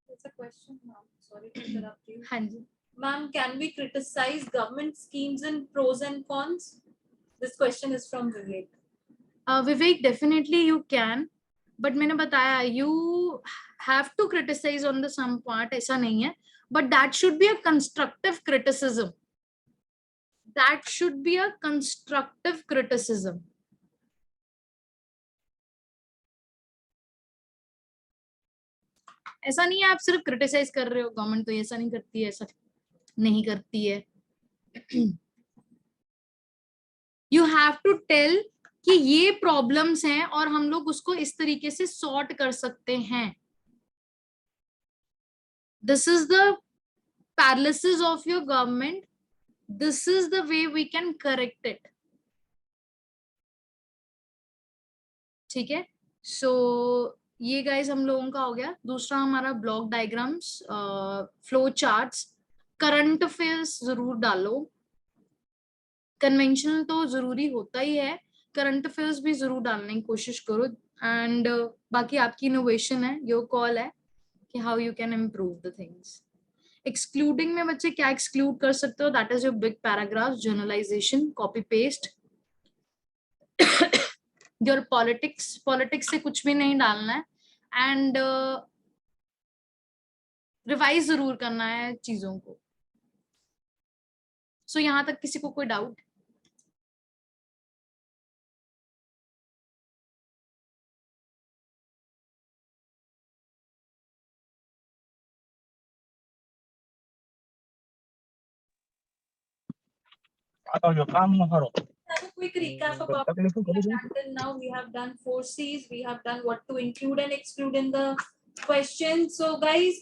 That's a question, ma'am. Sorry to interrupt you. हाँ जी. Ma'am, can we criticize government schemes and pros and cons? This question is from Vivek. Vivek, definitely you can, but मैंने बताया you have to criticize on the some part, ऐसा नहीं है, but that should be a constructive criticism. That should be a constructive criticism. ऐसा नहीं है आप सिर्फ क्रिटिसाइज कर रहे हो, गवर्नमेंट तो ऐसा नहीं करती है, ऐसा नहीं करती है। यू हैव टू टेल कि ये प्रॉब्लम्स हैं और हम लोग उसको इस तरीके से सॉर्ट कर सकते हैं। This is the paralysis of your government, this is the way we can correct it. ठीक है, सो ये गाइस हम लोगों का हो गया। दूसरा हमारा block diagrams, flow charts, current affairs जरूर डालो, कन्वेंशनल तो जरूरी होता ही है, करंट अफेयर्स भी जरूर डालने की कोशिश करो। एंड बाकी आपकी इनोवेशन है, योर कॉल है कि how you can improve the things. Excluding में बच्चे क्या एक्सक्लूड कर सकते हो, that is your big paragraph, journalisation, copy paste. Your politics, politics से कुछ भी नहीं डालना है। एंड रिवाइज जरूर करना है चीजों को। सो यहाँ तक किसी को कोई doubt? Have a quick recap about until now. We have done 4 C's. We have done what to include and exclude in the question. So guys,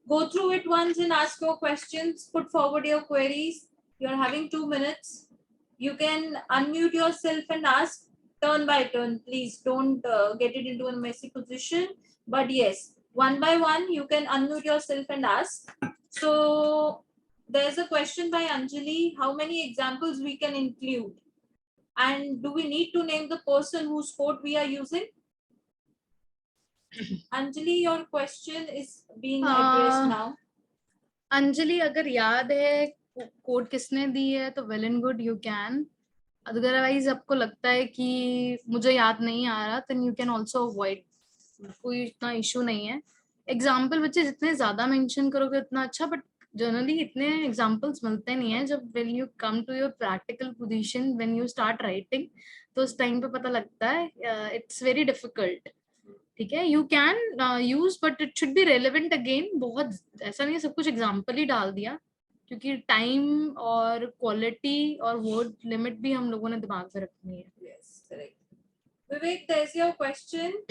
go through it once and ask your questions. Put forward your queries. You are having 2 minutes. You can unmute yourself and ask turn by turn. Please don't get it into a messy position. But yes, one by one, you can unmute yourself and ask. So there's a question by Anjali. How many examples we can include? And do we need to name the person whose quote we are using? Anjali, your question is being addressed now. Anjali, अगर याद है code किसने दी है तो well and good, you can. Otherwise आपको लगता है कि मुझे याद नहीं आ रहा, then you can also avoid, कोई इतना इशू नहीं है। एग्जाम्पल बच्चे जितने ज्यादा मेंशन करोगे उतना अच्छा, बट जनरली इतने एग्जाम्पल्स मिलते नहीं है। जब when you come to your practical position, when you start writing, तो उस टाइम पे पता लगता है इट्स वेरी डिफिकल्ट। ठीक है, you can use but it should B relevant again. बहुत ऐसा नहीं है सब कुछ एग्जाम्पल ही डाल दिया, क्योंकि टाइम और क्वालिटी और वर्ड लिमिट भी हम लोगों ने दिमाग में रखनी है। Yes, correct. Vivek, there's your question.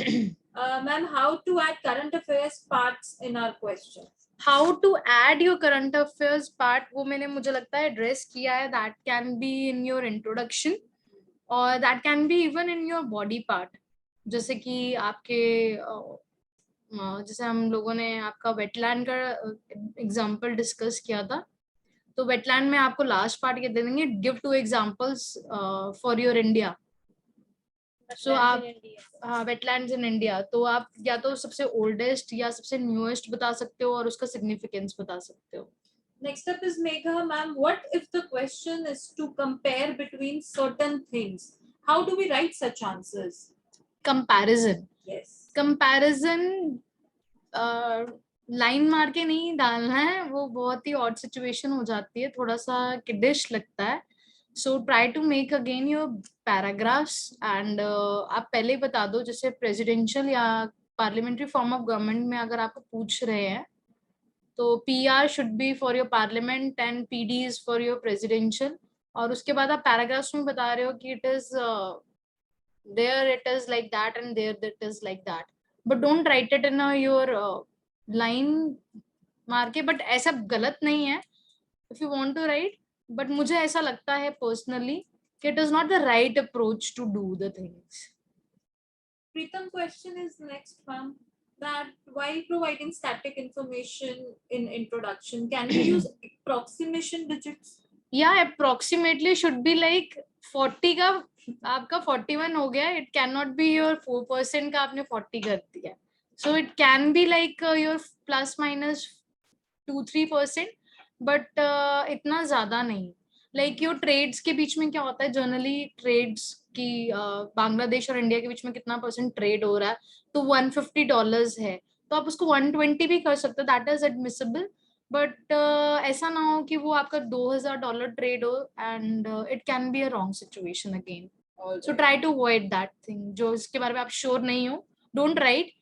Ma'am, how to add current affairs parts in our question? How to add your current affairs part, वो मैंने मुझे लगता है एड्रेस किया है। That can be in your introduction और that can be even in your body part. जैसे कि आपके जैसे हम लोगों ने आपका वेटलैंड का एग्जांपल डिस्कस किया था, तो वेटलैंड में आपको लास्ट पार्ट ये दे देंगे, give 2 examples for your India. So आप वेटलैंड्स इन इंडिया, तो आप या तो सबसे ओल्डेस्ट या सबसे न्यूएस्ट बता सकते हो और उसका सिग्निफिकेंस बता सकते हो। Next up is Megha. Ma'am, what if the question is to compare between certain things? How do we write such answers? Comparison. Yes. Comparison line मार के नहीं डालना है, वो बहुत ही ऑड सिचुएशन हो जाती है, थोड़ा सा किडिश लगता है। So try to make again your paragraphs and आप पहले ही बता दो, जैसे प्रेसिडेंशियल या पार्लियामेंट्री फॉर्म ऑफ गवर्नमेंट में अगर आपको पूछ रहे हैं तो PR should be for your parliament and PD is for your presidential. और उसके बाद आप पैराग्राफ्स में बता रहे हो कि it is there it is like that and there it is like that, but don't write it in your line मार के। बट ऐसा गलत नहीं है if you want to write, but मुझे ऐसा लगता है पर्सनली कि it is not the right approach to do the things. Pritam, question is next, ma'am. That while providing static information in introduction, can we use approximation digits? Yeah, approximately should be like 40 का आपका 41 हो गया, it cannot be your 4% का आपने 40 कर दिया, so it can be like your plus minus 2-3%, but इतना ज्यादा नहीं। like your trades के बीच में क्या होता है, जनरली ट्रेड्स की बांग्लादेश और इंडिया के बीच में कितना % ट्रेड हो रहा है, तो $150 है, तो आप उसको 120 भी कर सकते हो, दैट इज एडमिसिबल। बट ऐसा ना हो कि वो आपका $2000 ट्रेड हो and it can be a wrong situation again. So try to avoid that thing, जो इसके बारे में आप श्योर नहीं हो, डोंट राइट।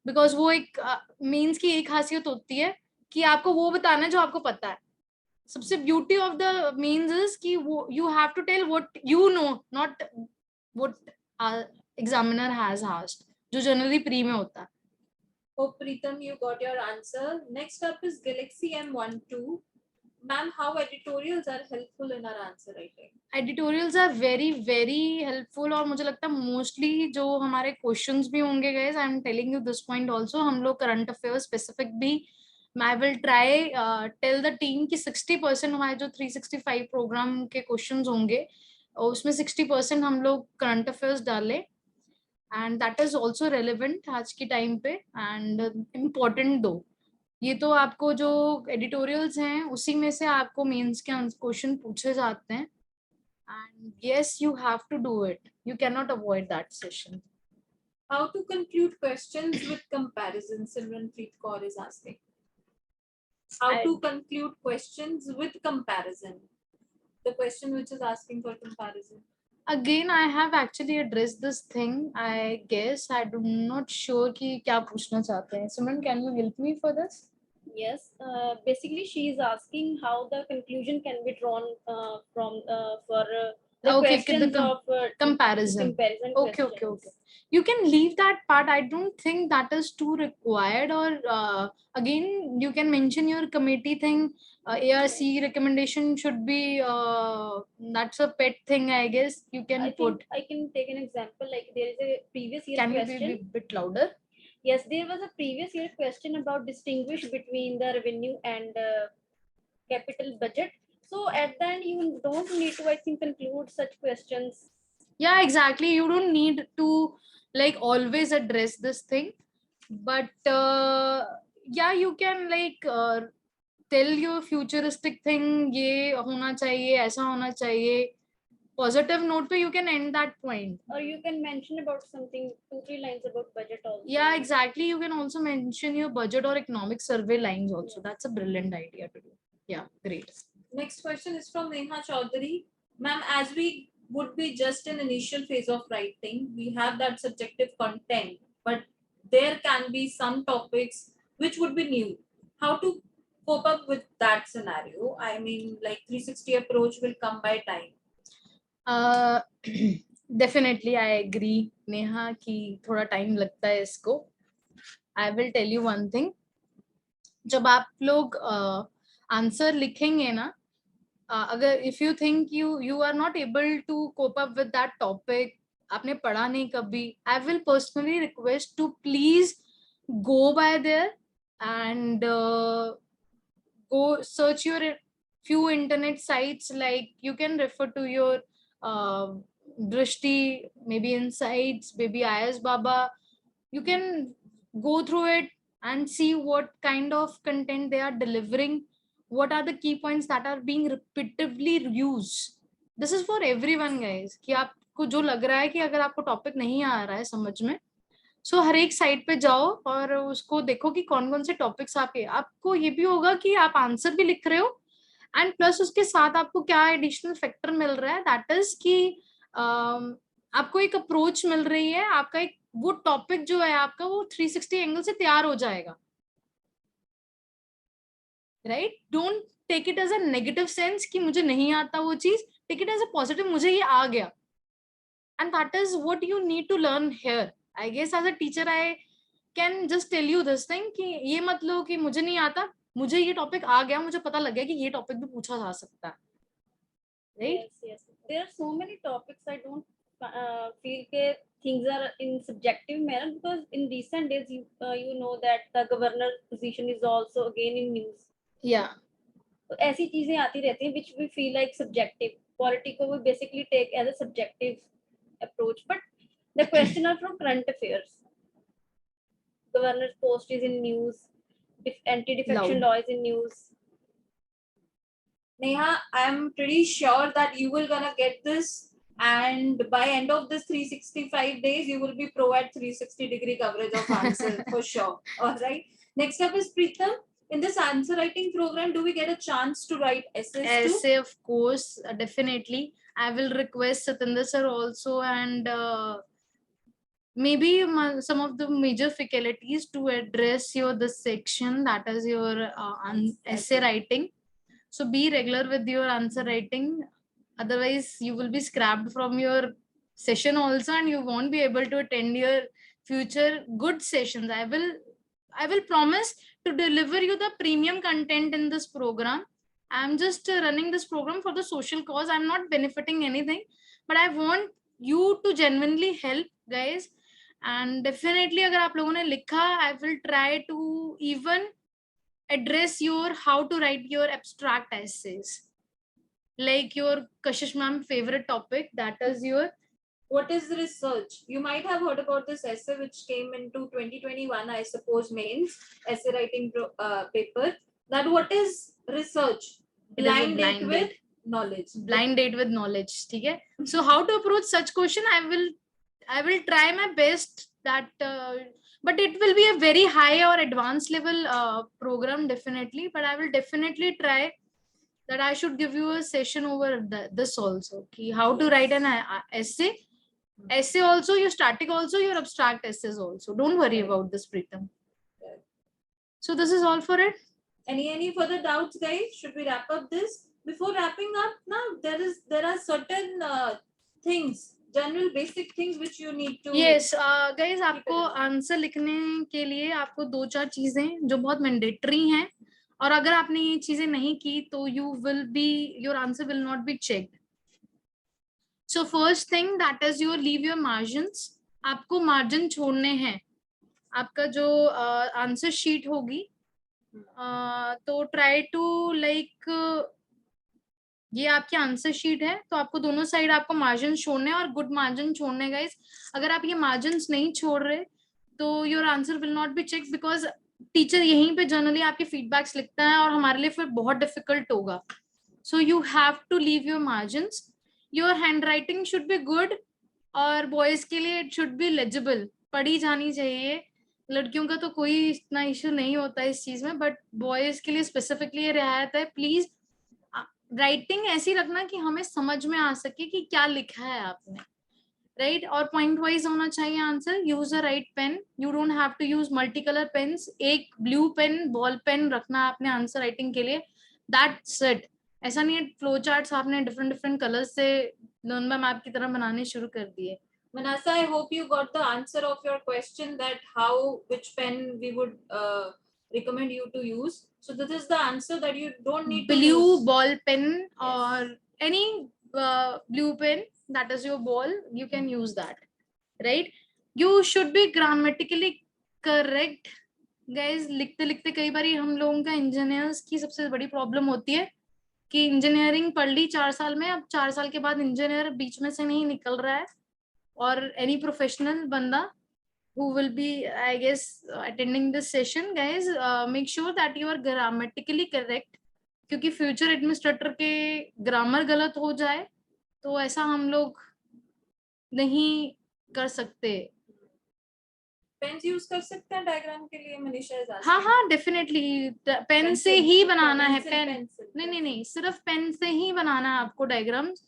बिकॉज वो एक मीन्स की एक खासियत होती है कि आपको वो बताना है जो आपको पता है. सबसे beauty of the means is कि वो you have to tell what you know, not what examiner has asked, जो जनरली प्री में होता है. Oh, Preetham, you got your answer. Next up is Galaxy M12. Ma'am, how editorials are helpful in our answer writing? Editorials are very very helpful, और मुझे लगता है mostly जो हमारे क्वेश्चंस भी होंगे guys, I am telling you this point also, हम लोग करंट अफेयर्स स्पेसिफिक भी, I will try tell the team कि 60% हमारे जो 365 प्रोग्राम के क्वेश्चंस होंगे उसमें 60% हम लोग करंट अफेयर्स डालें, and that is also relevant आज के टाइम पे एंड इम्पोर्टेंट दो. ये तो आपको जो एडिटोरियल्स हैं उसी में से आपको मेंस के क्वेश्चन पूछे जाते हैं, and yes, you have to do it. You cannot avoid that session. How to conclude questions with comparison? Simranpreet Kaur is asking. How to conclude questions with comparison? The question which is asking for comparison. Again, I have actually addressed this thing. I guess I do not sure कि क्या पूछना चाहते हैं. Simran, can you help me for this? Yes, basically she is asking how the conclusion can be drawn from for the Okay, questions the of comparison. comparison Okay, okay, questions. okay. You can leave that part. I don't think that is too required. Or again, you can mention your committee thing. ARC recommendation should be that's a pet thing, I guess. You can I put. think I can take an example. Like there is a previous year Can question. you be a bit louder? Yes, there was a previous year question about distinguish between the revenue and capital budget. So at the end, you don't need to, I think, conclude such questions. Yeah, exactly. You don't need to like always address this thing, but yeah, you can like tell your futuristic thing. ये होना चाहिए, ऐसा होना चाहिए. Positive note पे you can end that point. Or you can mention about something, 2-3 lines about budget also. Yeah, exactly. You can also mention your budget or economic survey lines also. Yeah. That's a brilliant idea to do. Yeah, great. Next question is from Neha Chaudhary. Ma'am, as we would be just in initial phase of writing, we have that subjective content, but there can be some topics which would be new. How to cope up with that scenario? I mean, like 360 approach will come by time. Definitely I agree, Neha, कि थोड़ा time लगता है इसको. I will tell you one thing. जब आप लोग answer लिखेंगे ना, अगर if you think you are not able to cope up with that topic, आपने पढ़ा नहीं कभी, I will personally request to please go by there and go search your few internet sites. Like you can refer to your Drishti, maybe Insights, maybe IS Baba. You can go through it and see what kind of content they are delivering, what are the key points that are being repetitively used. This is for everyone, guys. कि आपको जो लग रहा है कि अगर आपको topic नहीं आ रहा है समझ में, सो हर एक साइट पे जाओ और उसको देखो कि कौन कौन से टॉपिक्स आपको ये भी होगा कि आप आंसर भी लिख रहे हो, एंड प्लस उसके साथ आपको क्या एडिशनल फैक्टर मिल रहा है, दैट इज कि आपको एक अप्रोच मिल रही है, आपका एक वो टॉपिक जो है आपका वो 360 एंगल से तैयार हो जाएगा. Right, don't take it as a negative sense कि मुझे नहीं आता वो चीज, take it as a positive, मुझे ये आ गया, and that is what you need to learn here. I guess as a teacher I can just tell you this thing कि ये मत लो कि मुझे नहीं आता, मुझे ये टॉपिक आ गया, मुझे पता लग गया कि ये टॉपिक भी पूछा जा सकता है. Right? Yes. There are so many topics I don't feel that things are in subjective manner, because in recent days you know that the governor position is also again in news. Yeah. तो ऐसी चीजें आती रहती हैं which we feel like subjective. Politics को we basically take as a subjective approach, but the question are from current affairs. Governor's post is in news. Anti-defection law is in news. Neha, I'm pretty sure that you will gonna get this, and by end of this 365 days, you will be pro at 360-degree coverage of answer for sure. All right. Next up is Preetham. In this answer writing program, do we get a chance to write essays too? Essay, of course, definitely. I will request Satinder sir also and maybe some of the major faculties to address your this section, that is your essay writing. So be regular with your answer writing, otherwise you will be scrapped from your session also, and you won't be able to attend your future good sessions. I will promise to deliver you the premium content in this program. I'm just running this program for the social cause. I'm not benefiting anything, but I want you to genuinely help, guys. And definitely अगर आप लोगों ने लिखा, I will try to even address your how to write your abstract essays, like your Kashish ma'am favorite topic, that is your what is research. You might have heard about this essay which came into 2021, I suppose, mains essay writing paper. That what is research? Blind date with knowledge. Blind date with knowledge. Okay? So how to approach such question? I will try my best that, but it will be a very high or advanced level program definitely. But I will definitely try that I should give you a session over this also. Okay? How to write an essay. Essay also, your static also, your abstract essays also. Don't worry about this, Preetam. So this is all for it. Any further doubts, guys? Should we wrap up this? Before wrapping up, now there are certain things, general basic things which you need to. Yes, guys, आपको answer लिखने के लिए आपको 2-4 चीजें जो बहुत mandatory हैं, और अगर आपने ये चीजें नहीं की तो your answer will not be checked. So first thing, that is your leave your margins. आपको मार्जिन छोड़ने हैं. आपका जो आंसर शीट होगी, तो ट्राई टू लाइक ये आपकी आंसर शीट है, तो आपको दोनों साइड आपको मार्जिन छोड़ने और गुड मार्जिन छोड़ने गाइस. अगर आप ये मार्जिन नहीं छोड़ रहे तो your answer will not be check, because teacher यहीं पे जनरली आपके फीडबैक्स लिखता है और हमारे लिए फिर बहुत डिफिकल्ट होगा. So you have to leave your margins. Your hand writing should be good, और बॉयज के लिए इट शुड बी लेजिबल, पढ़ी जानी चाहिए. लड़कियों का तो कोई इतना इश्यू नहीं होता है इस चीज में, बट बॉयज के लिए स्पेसिफिकली ये रियायत है. प्लीज राइटिंग ऐसी रखना कि हमें समझ में आ सके कि क्या लिखा है आपने, राइट. और पॉइंट वाइज होना चाहिए answer. Use a right pen. You don't have to use multi colour pens. एक ब्लू पेन, बॉल पेन रखना आपने आंसर राइटिंग के लिए. That's it. ऐसा नहीं है फ्लो चार्ट्स आपने डिफरेंट कलर से नॉर्मल मैप की तरह बनाने शुरू कर दिए. Manasa, I hope you got the answer of your question, that which pen we would recommend you to use. So this is the answer, that you don't need to use blue ball pen, or any blue pen, that is your ball, you can use that, right. You should be grammatically correct. Guys, लिखते लिखते कई बार हम लोगों का engineers की सबसे बड़ी problem होती है कि इंजीनियरिंग पढ़ ली 4 साल में, अब 4 साल के बाद इंजीनियर बीच में से नहीं निकल रहा है. और any professional banda who will be, I guess, attending this session, guys, make sure that you are grammatically correct, क्योंकि फ्यूचर एडमिनिस्ट्रेटर के ग्रामर गलत हो जाए तो ऐसा हम लोग नहीं कर सकते. पेन्स यूज कर सकते हैं डायग्राम के लिए, मनीषा? हाँ, डेफिनेटली पेन से ही बनाना है. पेन नहीं, सिर्फ पेन से ही बनाना है आपको डायग्राम्स.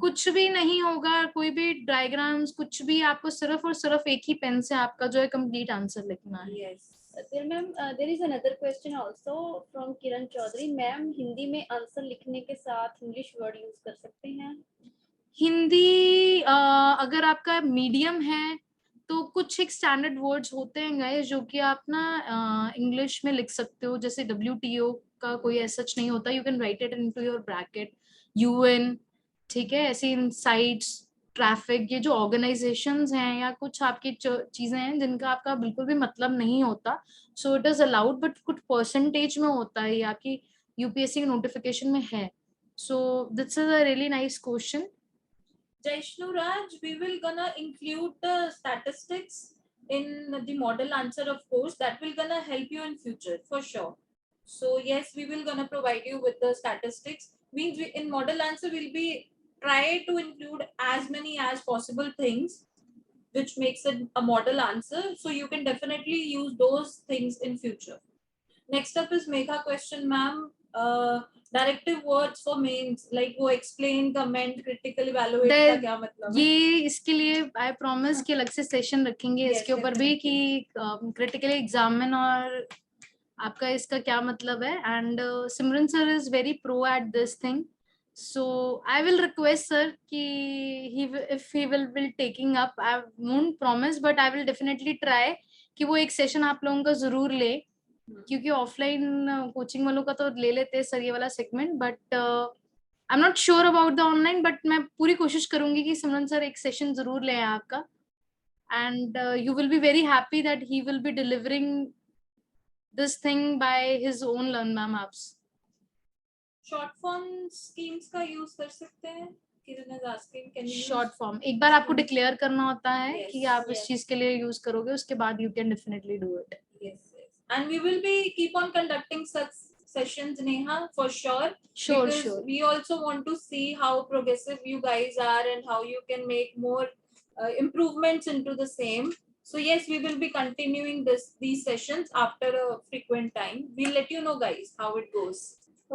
कुछ भी नहीं होगा, कोई भी डायग्राम्स, कुछ भी, आपको सिर्फ और सिर्फ एक ही पेन से आपका जो है कंप्लीट आंसर लिखना है. Yes. Then ma'am, there is another question also from Kiran Chaudhary. Ma'am, Hindi में आंसर लिखने के साथ इंग्लिश वर्ड यूज कर सकते हैं? हिंदी अगर आपका मीडियम है तो कुछ एक स्टैंडर्ड वर्ड्स होते हैं गाइस जो कि आप ना इंग्लिश में लिख सकते हो. जैसे WTO का कोई ऐसा नहीं होता, you can right it into your bracket. UN, ठीक है. ऐसे इनसाइट्स, ट्रैफिक, ये जो ऑर्गेनाइजेशंस हैं या कुछ आपकी चीजें हैं जिनका आपका बिल्कुल भी मतलब नहीं होता, so it is allowed, but कुछ परसेंटेज में होता है, ये आपकी यूपीएससी नोटिफिकेशन में है. So this is a really nice question. Jaishnu Raj, we will gonna include the statistics in the model answer, of course. That will gonna help you in future for sure. So yes, we will gonna provide you with the statistics. Means in model answer we'll be try to include as many as possible things which makes it a model answer. So you can definitely use those things in future. Next up is Megha question, ma'am. Directive words for mains, like वो explain, comment, critical evaluate का क्या मतलब है? ये इसके लिए I promise कि अलग से सेशन रखेंगे Yes, इसके ऊपर भी कि क्रिटिकली एग्जामिन और आपका इसका क्या मतलब है. And Simran sir is very pro at this thing, so I will request sir कि if he will taking up, I won't promise but I will definitely try कि वो एक सेशन आप लोगों का जरूर ले, क्योंकि ऑफलाइन कोचिंग वालों का तो ले लेते हैं सर ये वाला segment, but I am not sure about the online. But मैं पूरी कोशिश करूंगी कि सिमरन सर एक सेशन जरूर ले आपका, and you will be very happy that he will be delivering this thing by his own learn ma'am apps. Short form schemes का use कर सकते हैं? किरण is asking, can you Short form एक बार आपको डिक्लेयर करना होता है Yes, कि आप इस चीज के लिए यूज करोगे, उसके बाद you can definitely do it. Yes, yes. And we will be keep on conducting such sessions, Neha, for sure. Sure, Because sure. we also want to see how progressive you guys are and how you can make more improvements into the same. So yes, we will be continuing these sessions after a frequent time. We'll let you know, guys, how it goes.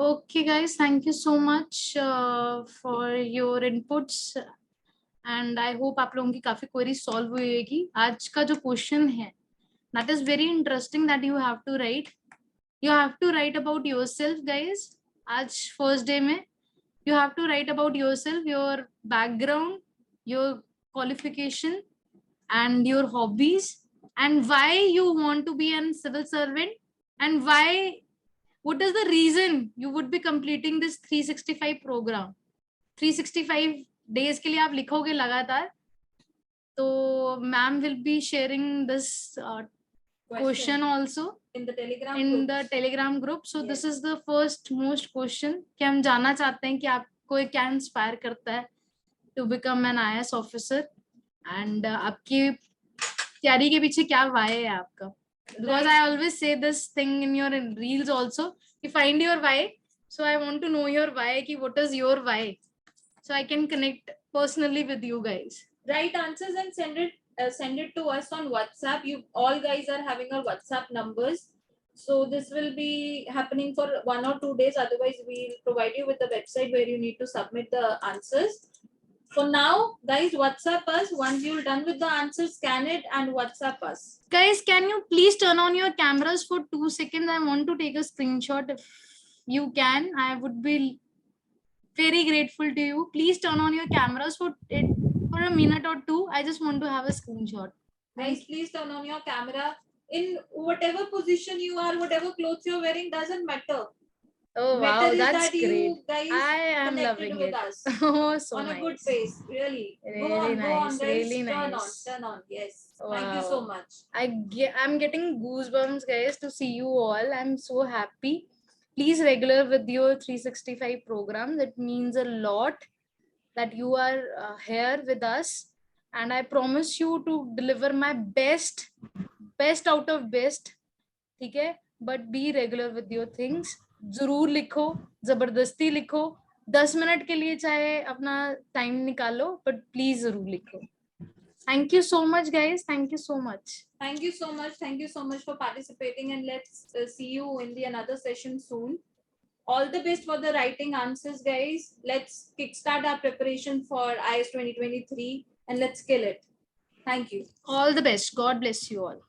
Okay guys, thank you so much for your inputs and I hope आप लोगों की काफी query solve हुई होगी. आज का जो question है that is very interesting that you have to write. You have to write about yourself guys. आज first day में you have to write about yourself, your background, your qualification and your hobbies and why you want to be a civil servant and why, what is the reason you would be completing this 365 program. 365 days के लिए आप लिखोगे लगातार, तो ma'am will be sharing this question also in the telegram in groups. the telegram group. So Yes. this is the first most question कि हम जानना चाहते हैं कि आपको क्या इंस्पायर करता है to become an IAS officer and आपकी तैयारी के पीछे क्या why है आपका. Because I always say this thing in your reels also, you find your why, so I want to know your why ki what is your why, so I can connect personally with you guys. Write answers and send it to us on WhatsApp. You all guys are having our WhatsApp numbers, so this will be happening for 1 or 2 days. Otherwise, we'll provide you with the website where you need to submit the answers. For now, guys, WhatsApp us. Once you're done with the answers, scan it and WhatsApp us. Guys, can you please turn on your cameras for 2 seconds? I want to take a screenshot. If you can, I would be very grateful to you. Please turn on your cameras for a minute or two. I just want to have a screenshot. Guys, please turn on your camera. In whatever position you are, whatever clothes you're wearing, doesn't matter. Oh wow, Better is that's that great. you guys I am connected loving with it. us Oh, so on nice. a good pace, really. Really Go on, nice, guys. really turn nice. turn on. Yes. Wow. Thank you so much. I'm getting goosebumps, guys, to see you all. I'm so happy. Please regular with your 365 program. That means a lot that you are here with us, and I promise you to deliver my best out of best. ठीक है, but be regular with your things. जरूर लिखो, जबरदस्ती लिखो, 10 minute के लिए चाहे अपना टाइम निकालो, but please जरूर लिखो. Thank you so much, guys. Thank you so much. Thank you so much. Thank you so much for participating, and let's see you in the another session soon. All the best for the writing answers, guys. Let's kickstart our preparation for IAS 2023 and let's kill it. Thank you. All the best. God bless you all.